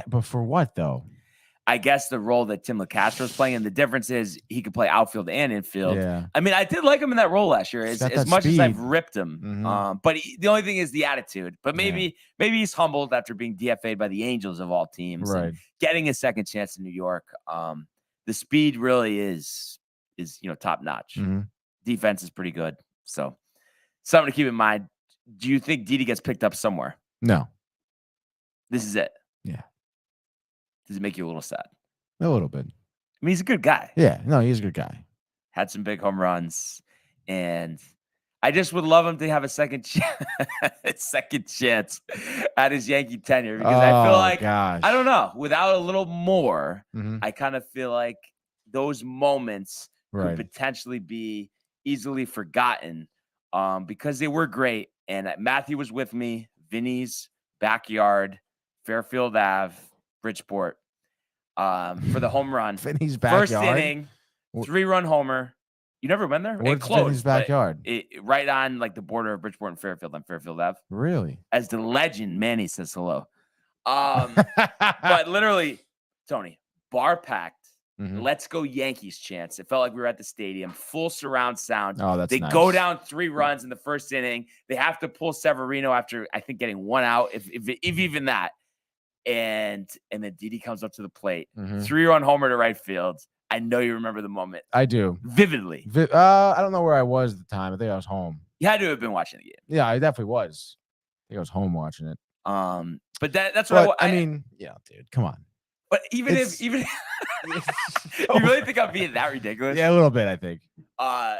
But for what though? I guess the role that Tim LeCastro is playing, and the difference is he could play outfield and infield. Yeah. I mean, I did like him in that role last year, as much as I've ripped him. Mm-hmm. But the only thing is the attitude. But maybe he's humbled after being DFA'd by the Angels of all teams, right? And getting a second chance in New York. the speed really is top notch. Defense is pretty good. So something to keep in mind. Do you think Didi gets picked up somewhere? No. This is it. Yeah. Does it make you a little sad? A little bit. I mean, he's a good guy. Yeah. No, he's a good guy. Had some big home runs, and I just would love him to have a second chance at his Yankee tenure, because I feel like, I don't know, without a little more, I kind of feel like those moments could potentially be easily forgotten, because they were great. And Matthew was with me, Vinny's backyard, Fairfield Ave, Bridgeport, for the home run. Vinny's backyard. First inning, 3-run homer. You never been there? What's Vinny's backyard? Right on like the border of Bridgeport and Fairfield on Fairfield Ave. Really? As the legend Manny says hello. But literally, Tony, bar packed. Let's go Yankees chance. It felt like we were at the stadium, full surround sound. Oh, that's They nice. go down 3 runs in the first inning. They have to pull Severino after, I think, getting 1 out, if even that. And then Didi comes up to the plate, 3-run homer to right field. I know you remember the moment. I do. Vividly. I don't know where I was at the time. I think I was home. You had to have been watching the game. Yeah, I definitely was. I think I was home watching it. But that's what I mean, yeah, dude, come on. But even if you really think I'm being that ridiculous? Yeah, a little bit, I think. I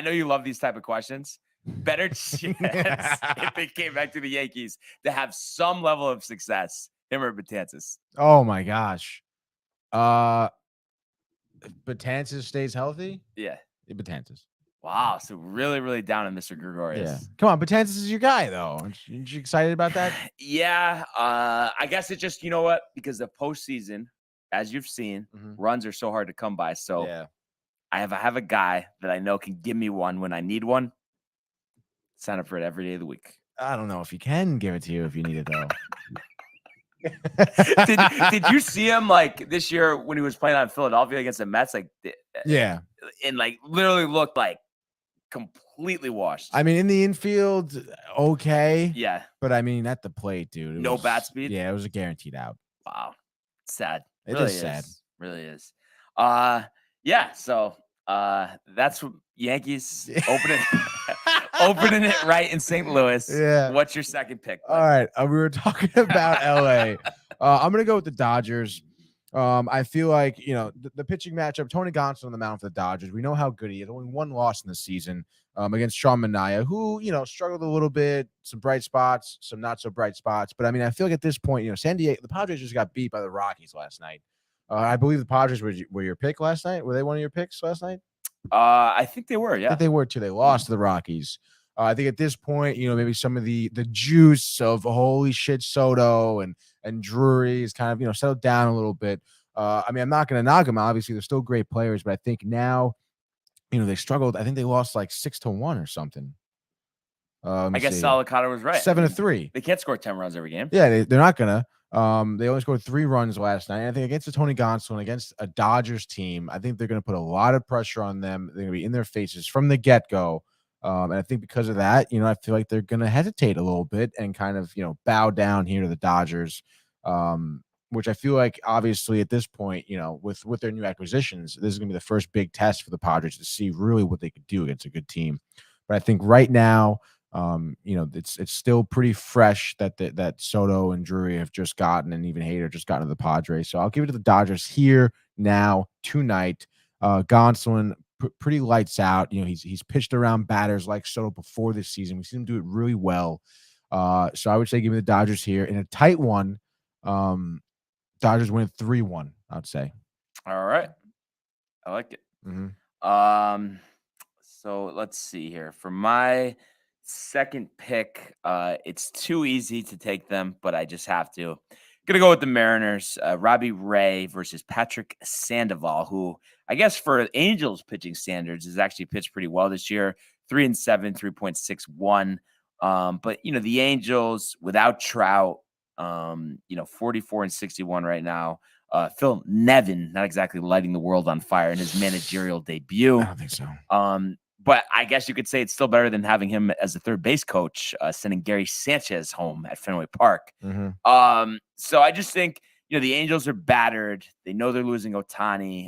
know you love these type of questions. Better chance if they came back to the Yankees to have some level of success, him or Betances. Oh my gosh. Betances stays healthy? Yeah. Betances. Wow. So really, really down on Mr. Gregorius. Yeah. Come on, Betances is your guy, though. Aren't you excited about that? Yeah. I guess it just, you know what? Because the postseason, as you've seen, runs are so hard to come by. So yeah. I have a guy that I know can give me one when I need one. Sign up for it every day of the week. I don't know if he can give it to you if you need it, though. Did you see him like this year when he was playing on Philadelphia against the Mets? Like, yeah, and like literally looked like completely washed. I mean, in the infield, okay. Yeah, but I mean, at the plate, dude, no bat speed. Yeah, it was a guaranteed out. Wow, sad. It really is sad. Really is. Yeah. So that's what Yankees opening it right in St. Louis. Yeah. What's your second pick? All right. We were talking about LA. I'm going to go with the Dodgers. I feel like, the pitching matchup, Tony Gonsolin on the mound for the Dodgers. We know how good he is. Only 1 loss in the season against Sean Manaea, who, struggled a little bit, some bright spots, some not so bright spots. But I mean, I feel like at this point, San Diego, the Padres just got beat by the Rockies last night. I believe the Padres were your pick last night. Were they one of your picks last night? I think they were, yeah. I think they were too. They lost to the Rockies. I think at this point, maybe some of the juice of holy shit Soto and Drury is kind of, settled down a little bit. I mean, I'm not going to knock them. Obviously, they're still great players, but I think now, they struggled. I think they lost like 6-1 or something. I guess Salicata was right. 7-3. They can't score 10 runs every game. Yeah, they're not going to. They only scored 3 runs last night. And I think against the Tony Gonsolin, against a Dodgers team, I think they're going to put a lot of pressure on them. They're going to be in their faces from the get-go. And I think because of that, I feel like they're going to hesitate a little bit and kind of, bow down here to the Dodgers, which I feel like obviously at this point, with their new acquisitions, this is going to be the first big test for the Padres to see really what they could do against a good team. But I think right now, it's still pretty fresh that Soto and Drury have just gotten, and even Hader just gotten to the Padres. So I'll give it to the Dodgers here now tonight. Gonsolin pretty lights out. He's pitched around batters like Soto before this season. We've seen him do it really well. So I would say give me the Dodgers here in a tight one. Dodgers win 3-1. I'd say. All right, I like it. So let's see here for my second pick. It's too easy to take them, but I just have to. Gonna go with the Mariners. Robbie Ray versus Patrick Sandoval, who I guess for Angels pitching standards has actually pitched pretty well this year. 3-7, 3.61. But the Angels without Trout, 44-61 right now. Phil Nevin, not exactly lighting the world on fire in his managerial debut. I don't think so. But I guess you could say it's still better than having him as the third base coach, sending Gary Sanchez home at Fenway Park. So I just think, the Angels are battered. They know they're losing Ohtani.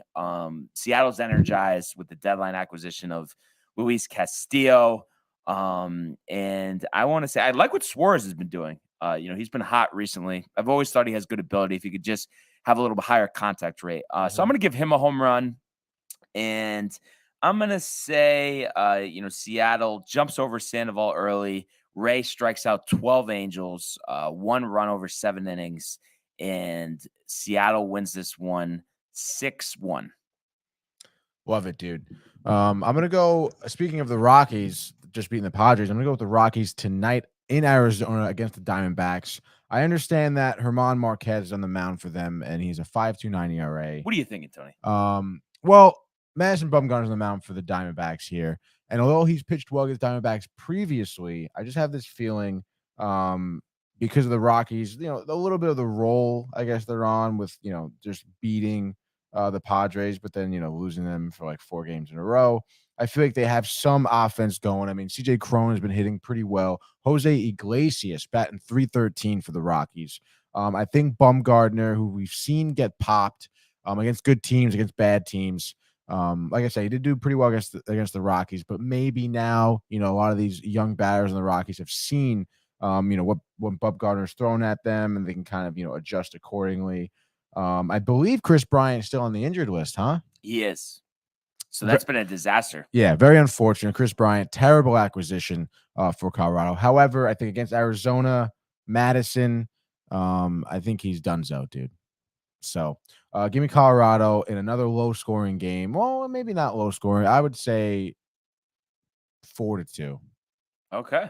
Seattle's energized with the deadline acquisition of Luis Castillo. And I want to say I like what Suarez has been doing. He's been hot recently. I've always thought he has good ability if he could just have a little bit higher contact rate. So I'm going to give him a home run. And I'm going to say, Seattle jumps over Sandoval early. Ray strikes out 12 Angels, 1 run over 7 innings, and Seattle wins this one 6-1. Love it, dude. I'm going to go, speaking of the Rockies, just beating the Padres, I'm going to go with the Rockies tonight in Arizona against the Diamondbacks. I understand that German Marquez is on the mound for them, and he's a 5.29 ERA. What are you thinking, Tony? Well, Madison Bumgarner's on the mound for the Diamondbacks here. And although he's pitched well against Diamondbacks previously, I just have this feeling because of the Rockies, a little bit of the role, I guess, they're on with, just beating the Padres, but then, losing them for like 4 games in a row. I feel like they have some offense going. I mean, CJ Cron has been hitting pretty well. Jose Iglesias batting .313 for the Rockies. I think Bumgarner, who we've seen get popped against good teams, against bad teams. Like I said, he did do pretty well against the Rockies, but maybe now, a lot of these young batters in the Rockies have seen, what Bumgarner's thrown at them, and they can kind of, adjust accordingly. I believe Chris Bryant is still on the injured list, huh? He is. So that's been a disaster. Yeah, very unfortunate. Chris Bryant, terrible acquisition for Colorado. However, I think against Arizona, Madison, I think he's donezo, dude. So give me Colorado in another low-scoring game. Well, maybe not low-scoring. I would say 4-2. Okay.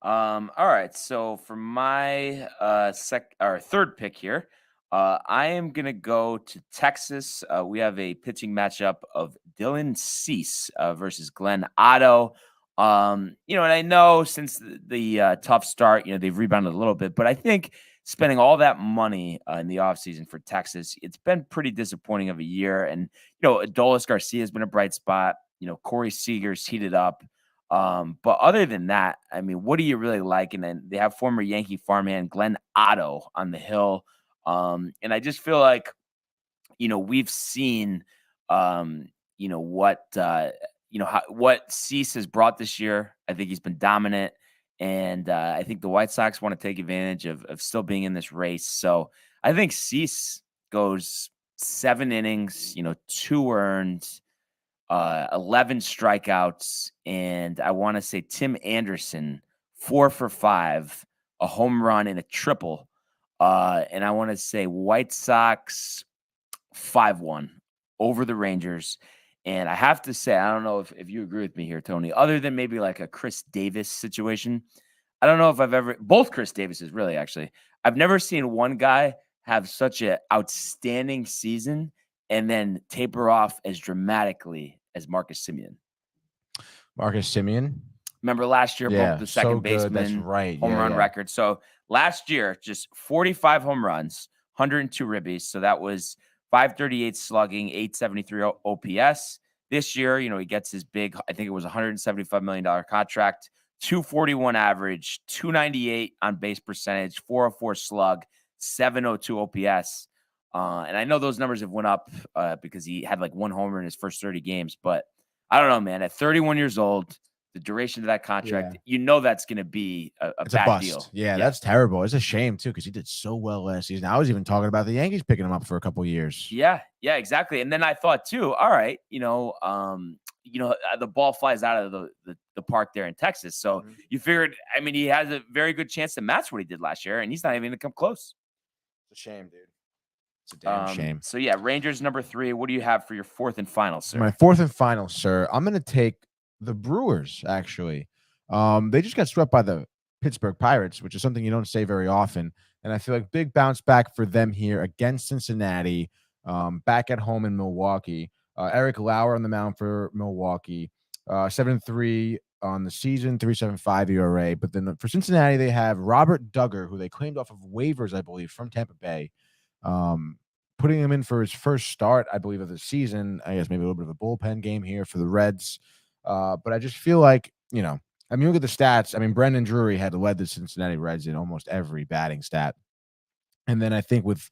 All right. So for my third pick here, I am going to go to Texas. We have a pitching matchup of Dylan Cease versus Glenn Otto. And I know since the tough start, they've rebounded a little bit, but I think spending all that money in the offseason for Texas, it's been pretty disappointing of a year. And, Adolis Garcia has been a bright spot. Corey Seager's heated up. But other than that, I mean, what do you really like? And then they have former Yankee farmhand Glenn Otto on the hill. And I just feel like, we've seen, what Cease has brought this year. I think he's been dominant. And I think the White Sox want to take advantage of still being in this race. So I think Cease goes 7 innings, 2 earned, 11 strikeouts. And I want to say Tim Anderson, 4 for 5, a home run and a triple. And I want to say White Sox 5-1 over the Rangers. And I have to say, I don't know if you agree with me here, Tony, other than maybe like a Chris Davis situation. I don't know if both Chris Davises, really, actually. I've never seen one guy have such an outstanding season and then taper off as dramatically as Marcus Semien. Marcus Semien? Remember last year, broke the second baseman That's right. home run record. So last year, just 45 home runs, 102 ribbies. So that was 538 slugging, 873 OPS. This year, he gets his big, I think it was $175 million contract, 241 average, 298 on base percentage, 404 slug, 702 OPS. And I know those numbers have went up because he had like 1 homer in his first 30 games. But I don't know, man. At 31 years old, the duration of that contract, that's going to be a bad deal. Yeah, that's terrible. It's a shame, too, because he did so well last season. I was even talking about the Yankees picking him up for a couple of years. Yeah, exactly. And then I thought, too, all right, the ball flies out of the park there in Texas. So you figured, I mean, he has a very good chance to match what he did last year, and he's not even going to come close. It's a shame, dude. It's a damn shame. So, Rangers number 3. What do you have for your 4th and final, sir? My 4th and final, sir. I'm going to take the Brewers, actually. They just got swept by the Pittsburgh Pirates, which is something you don't say very often. And I feel like big bounce back for them here against Cincinnati, back at home in Milwaukee. Eric Lauer on the mound for Milwaukee, 7.3 on the season, 3.75 ERA. But then for Cincinnati, they have Robert Duggar, who they claimed off of waivers, I believe, from Tampa Bay. Putting him in for his first start, I believe, of the season. I guess maybe a little bit of a bullpen game here for the Reds. But I just feel like, I mean, look at the stats. I mean, Brendan Drury had led the Cincinnati Reds in almost every batting stat. And then I think with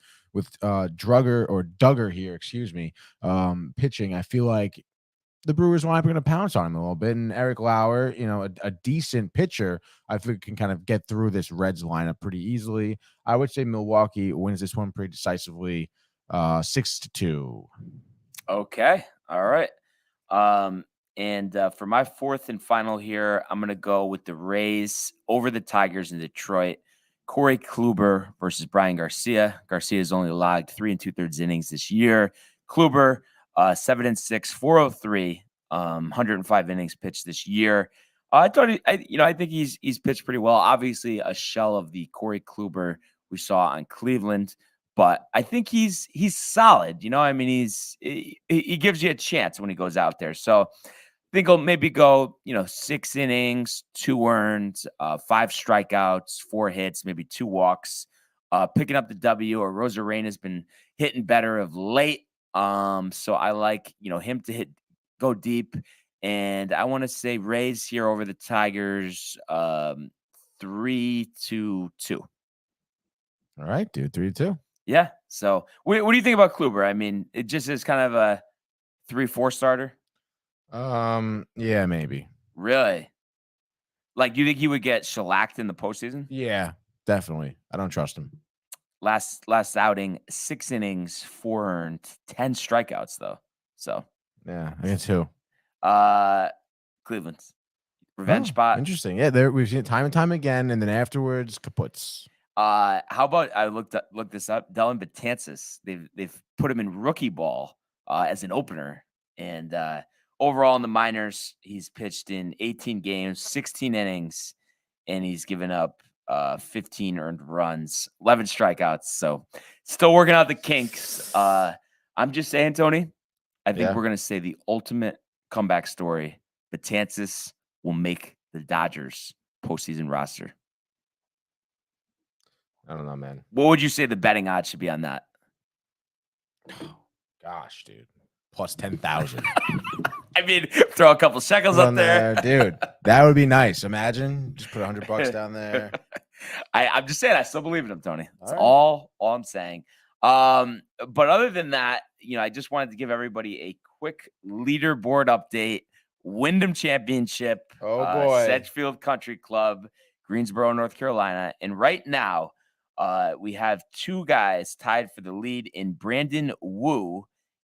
Duggar here, excuse me, pitching, I feel like the Brewers are going to pounce on him a little bit. And Eric Lauer, a decent pitcher, I think can kind of get through this Reds lineup pretty easily. I would say Milwaukee wins this one pretty decisively, 6-2. Okay. All right. And for my fourth and final here, I'm going to go with the Rays over the Tigers in Detroit. Corey Kluber versus Brian Garcia. Garcia has only logged 3 2/3 innings this year. Kluber, 7-6, 403, 105 innings pitched this year. I think he's pitched pretty well. Obviously, a shell of the Corey Kluber we saw on Cleveland, but I think he's solid. He gives you a chance when he goes out there. So I think he'll maybe go, 6 innings, 2 earned, 5 strikeouts, 4 hits, maybe 2 walks, picking up the W. Or Rosarena has been hitting better of late. So I like, him to go deep, and I want to say Rays here over the Tigers, 3-2. All right, dude, 3-2. Yeah. So what do you think about Kluber? I mean, it just is kind of a 3-4 starter. Yeah, maybe. Really? Like, you think he would get shellacked in the postseason? Yeah, definitely. I don't trust him. Last outing, 6 innings, 4 earned, 10 strikeouts though. So yeah, I guess who? Cleveland's revenge spot. Interesting. Yeah, we've seen it time and time again, and then afterwards, kaputs. How about I looked this up? Dylan Betances. They've put him in rookie ball as an opener, and overall in the minors, he's pitched in 18 games, 16 innings, and he's given up 15 earned runs, 11 strikeouts. So still working out the kinks. I'm just saying, Tony, I think we're going to say the ultimate comeback story. Betances will make the Dodgers postseason roster. I don't know, man. What would you say the betting odds should be on that? Gosh, dude. Plus 10,000. I mean, throw a couple shekels up there. Dude. That would be nice. Imagine just put $100 down there. I'm just saying, I still believe in him, Tony. That's all I'm saying. But other than that, I just wanted to give everybody a quick leaderboard update. Wyndham Championship. Oh boy. Sedgefield Country Club, Greensboro, North Carolina. And right now, we have 2 guys tied for the lead in Brandon Wu.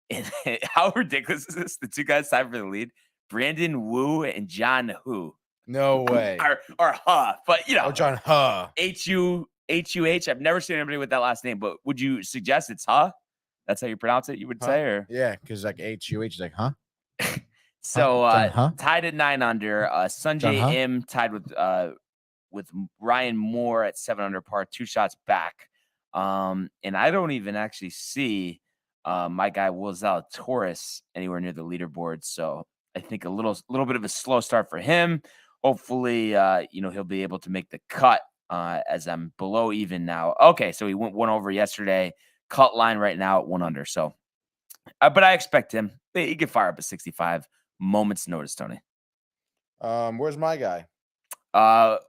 And how ridiculous is this? The 2 guys tied for the lead, Brandon Wu and John Hu. No way. Or Huh. But, John Huh. H-U-H. I've never seen anybody with that last name, but would you suggest it's Huh? That's how you pronounce it, you would say? Or yeah, because like H-U-H is like, huh? So tied at 9 under. Sanjay M tied with Ryan Moore at 7 under par, 2 shots back. And I don't even actually see my guy Will Zalatoris anywhere near the leaderboard. So I think a little bit of a slow start for him. Hopefully, he'll be able to make the cut as I'm below even now. Okay, so he went 1 over yesterday. Cut line right now at 1 under. So, but I expect him. He could fire up a 65 moments notice, Tony. Where's my guy?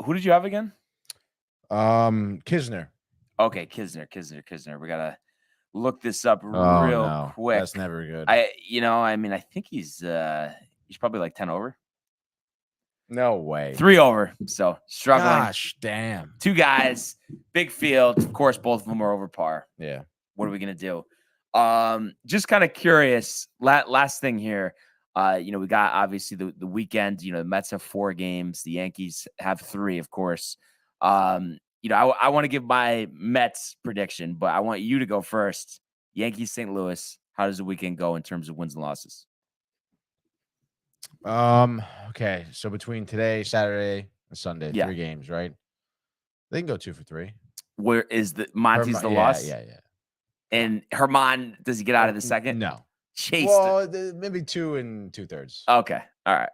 Who did you have again? Kisner. Okay, Kisner. We gotta look this up real quick. That's never good. I think he's probably like 10 over. No way. 3 over. So struggling. Gosh, damn. 2 guys, big field. Of course, both of them are over par. Yeah. What are we gonna do? Just kind of curious. Last thing here. We got obviously the weekend. The Mets have 4 games. The Yankees have 3, of course. I want to give my Mets prediction, but I want you to go first. Yankees, St. Louis. How does the weekend go in terms of wins and losses? Okay. So between today, Saturday, and Sunday, 3 games, right? They can go 2 for 3. Where is Monty's the loss? Yeah. And Herman, does he get out of the second? No. Chased. Well, maybe 2 2/3. Okay. All right.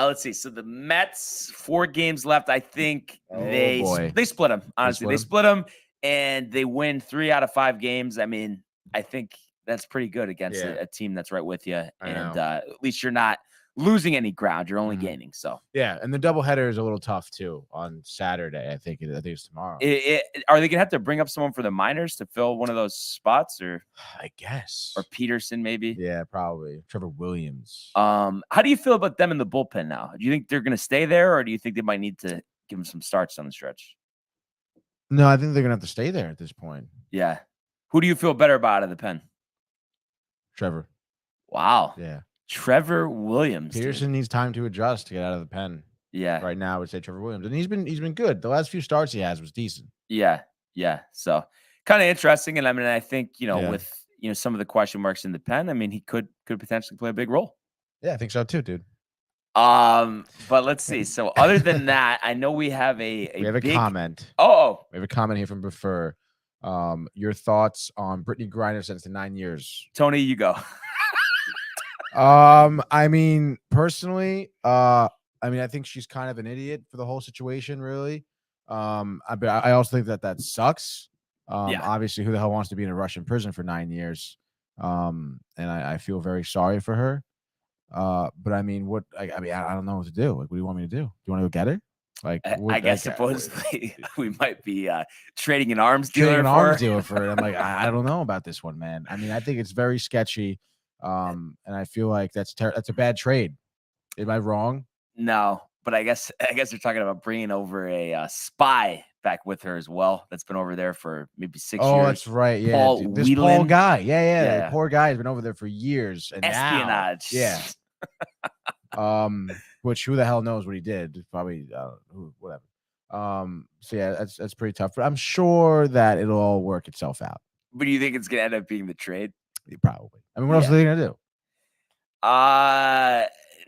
Let's see. So the Mets, 4 games left. I think they split them. Honestly, they split them, and they win 3 out of 5 games. I mean, I think that's pretty good against a team that's right with you. And at least you're not losing any ground. You're only gaining. So yeah, and the doubleheader is a little tough too on Saturday. I think it's tomorrow. Are they gonna have to bring up someone for the minors to fill one of those spots, or I guess, or Peterson maybe? Yeah, probably Trevor Williams. How do you feel about them in the bullpen now? Do you think they're gonna stay there, or do you think they might need to give them some starts on the stretch? No, I think they're gonna have to stay there at this point. Yeah. Who do you feel better about out of the pen? Trevor. Wow. Yeah. Trevor Williams. Peterson needs time to adjust to get out of the pen. Yeah. Right now, I would say Trevor Williams, and he's been good. The last few starts he has was decent. Yeah. Yeah. So kind of interesting, and I mean, I think with some of the question marks in the pen, I mean, he could potentially play a big role. Yeah, I think so too, dude. But let's see. So other than that, I know we have a big comment. Oh, we have a comment here from Prefer. Your thoughts on Brittany Griner since the 9 years? Tony, you go. I mean, personally, I think she's kind of an idiot for the whole situation, really. I also think that sucks. Obviously, who the hell wants to be in a Russian prison for 9 years? And I feel very sorry for her. But I mean, I don't know what to do. Like, what do you want me to do? Do you want to go get her? Like, I guess supposedly we might be trading an arms dealer for her. I'm like, I don't know about this one, man. I mean, I think it's very sketchy. And I feel like that's a bad trade. Am I wrong? No, but I guess they're talking about bringing over a spy back with her as well. That's been over there for maybe 6 years. Oh, that's right. Yeah, this Paul guy. Yeah. The poor guy has been over there for years. And espionage. Now, which who the hell knows what he did? Probably whatever. So yeah, that's pretty tough. But I'm sure that it'll all work itself out. But do you think it's gonna end up being the trade? Probably. I mean, what else are they gonna do?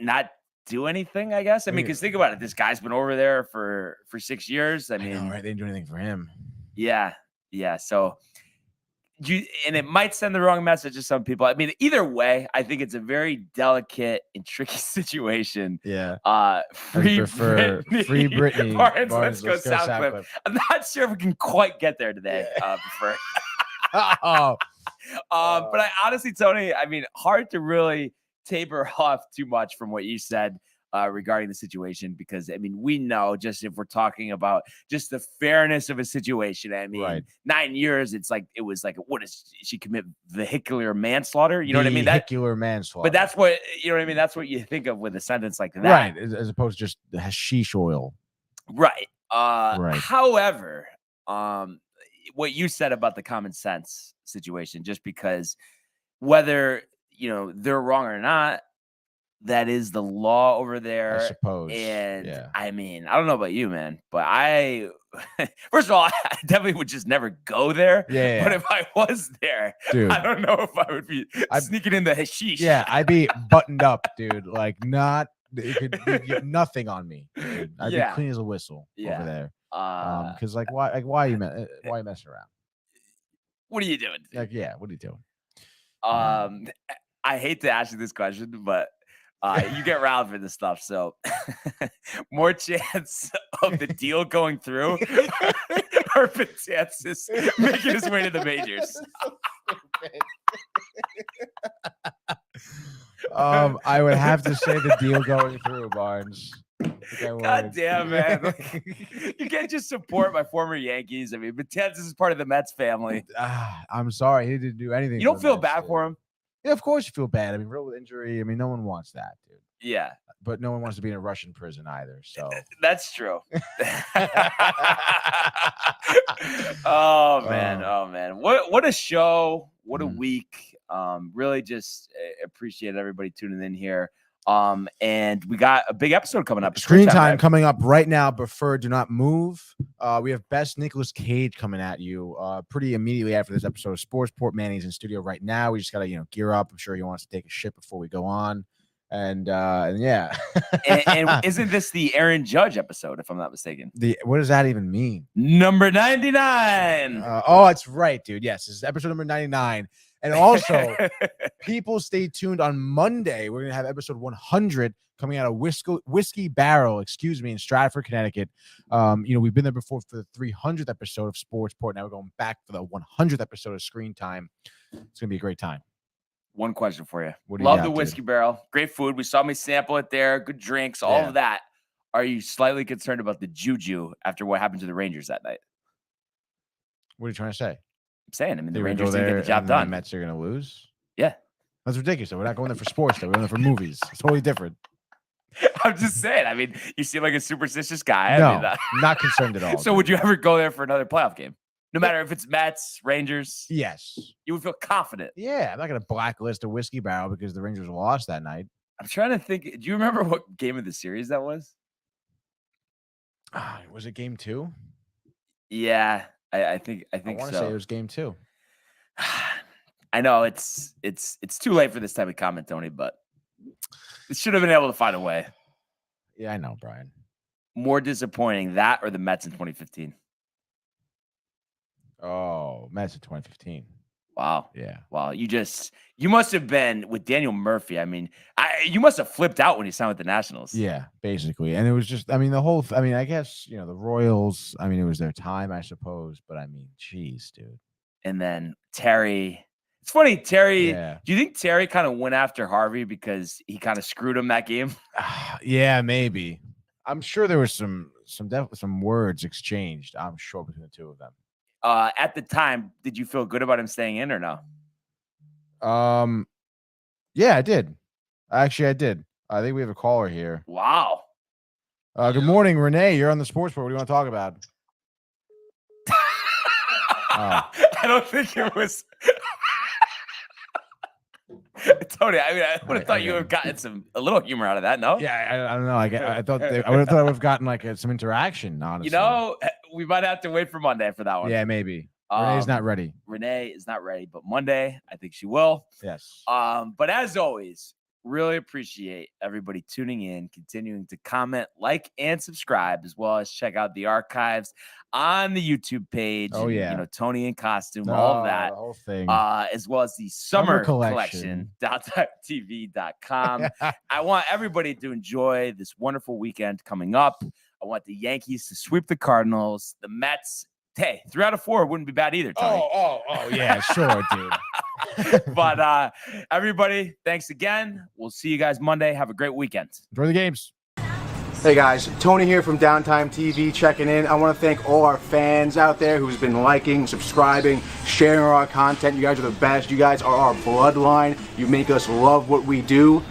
Not do anything, I guess. I mean, because think about it. This guy's been over there for 6 years. I mean, right? They didn't do anything for him. Yeah. So and it might send the wrong message to some people. I mean, either way, I think it's a very delicate and tricky situation. Yeah. Free Britney. Barnes, let's go Southcliffe. I'm not sure if we can quite get there today. But I honestly, Tony, I mean, hard to really taper off too much from what you said regarding the situation, because I mean, we know, just if we're talking about just the fairness of a situation, I mean, 9 years, it was like, what is she commit vehicular manslaughter? You know what I mean? Vehicular manslaughter. But that's what, you know what I mean? That's what you think of with a sentence like that. Right. As opposed to just hashish oil. Right. However, what you said about the common sense situation, just because whether, they're wrong or not, that is the law over there. I suppose. And I mean, I don't know about you, man, but first of all, I definitely would just never go there. Yeah. But if I was there, dude, I don't know if I would be sneaking in the hashish. Yeah, I'd be buttoned up, dude. Like, it could be nothing on me. Dude. I'd be clean as a whistle over there. Because why are you messing around? What are you doing? Like, what are you doing? I hate to ask you this question, but you get riled for this stuff. So more chance of the deal going through or chances making his way to the majors? I would have to say the deal going through, Barnes. God damn, man. You can't just support my former Yankees. I mean, Betances is part of the Mets family. I'm sorry. He didn't do anything. You don't feel bad for him? Yeah, of course you feel bad. I mean, real injury. I mean, no one wants that, dude. Yeah. But no one wants to be in a Russian prison either. So that's true. Oh man. What a show. What a week. Really just appreciate everybody tuning in here. And we got a big episode coming up. Screen time coming up right now. Prefer do not move. We have best Nicolas Cage coming at you pretty immediately after this episode of Sportsport. Manny's in studio right now. We just gotta gear up. I'm sure he wants to take a shit before we go on. And yeah. and isn't this the Aaron Judge episode, if I'm not mistaken? What does that even mean? Number 99. Oh, that's right, dude. Yes, this is episode number 99. And also, people stay tuned on Monday. We're going to have episode 100 coming out of Whiskey Barrel, in Stratford, Connecticut. We've been there before for the 300th episode of Sportsport. Now we're going back for the 100th episode of Screen Time. It's going to be a great time. one question for you. What do you Love got, the dude? Whiskey Barrel. Great food. We saw me sample it there. Good drinks, all of that. Are you slightly concerned about the juju after what happened to the Rangers that night? What are you trying to say? I'm saying, I mean, the They're gonna Rangers go didn't there get the job and done. The Mets are going to lose? Yeah. That's ridiculous. We're not going there for sports, though. We're going there for movies. It's totally different. I'm just saying. I mean, you seem like a superstitious guy. No, I mean, not concerned at all. So would you ever go there for another playoff game? No matter if it's Mets, Rangers? Yes. You would feel confident. Yeah, I'm not going to blacklist a Whiskey Barrel because the Rangers lost that night. I'm trying to think. Do you remember what game of the series that was? Was it game 2? Yeah, I think I want to so. say it was game 2. I know it's too late for this type of comment, Tony, but it should have been able to find a way. Yeah, I know, Brian. More disappointing, that or the Mets in 2015? Oh, Mets in 2015. Wow. Yeah. Wow. You must have been with Daniel Murphy. I mean, you must have flipped out when you signed with the Nationals. Yeah, basically. And it was just, I mean, I guess, the Royals, I mean, it was their time, I suppose. But I mean, geez, dude. And then Terry. It's funny, Terry. Yeah. Do you think Terry kind of went after Harvey because he kind of screwed him that game? Yeah, maybe. I'm sure there was some words exchanged, I'm sure, between the two of them. At the time, did you feel good about him staying in or no? Yeah, I did. Actually, I did. I think we have a caller here. Wow. Good morning, Renee. You're on the sports board. What do you want to talk about? I don't think it was. Tony, I mean, I would have thought you would have gotten a little humor out of that, no? Yeah, I don't know. I thought I would have gotten like some interaction, honestly. We might have to wait for Monday for that one. Yeah, maybe. Renee's not ready. Renee is not ready, but Monday, I think she will. Yes. But as always, really appreciate everybody tuning in, continuing to comment, like, and subscribe, as well as check out the archives on the YouTube page. Oh, yeah. Tony in costume, all of that. The whole thing. As well as the summer collection. collection.tv.com. I want everybody to enjoy this wonderful weekend coming up. I want the Yankees to sweep the Cardinals, the Mets. Hey, 3 out of 4 wouldn't be bad either, Tony. Oh, yeah, sure, dude. But everybody, thanks again. We'll see you guys Monday. Have a great weekend. Enjoy the games. Hey guys, Tony here from Downtime TV checking in. I want to thank all our fans out there who's been liking, subscribing, sharing our content. You guys are the best. You guys are our bloodline. You make us love what we do.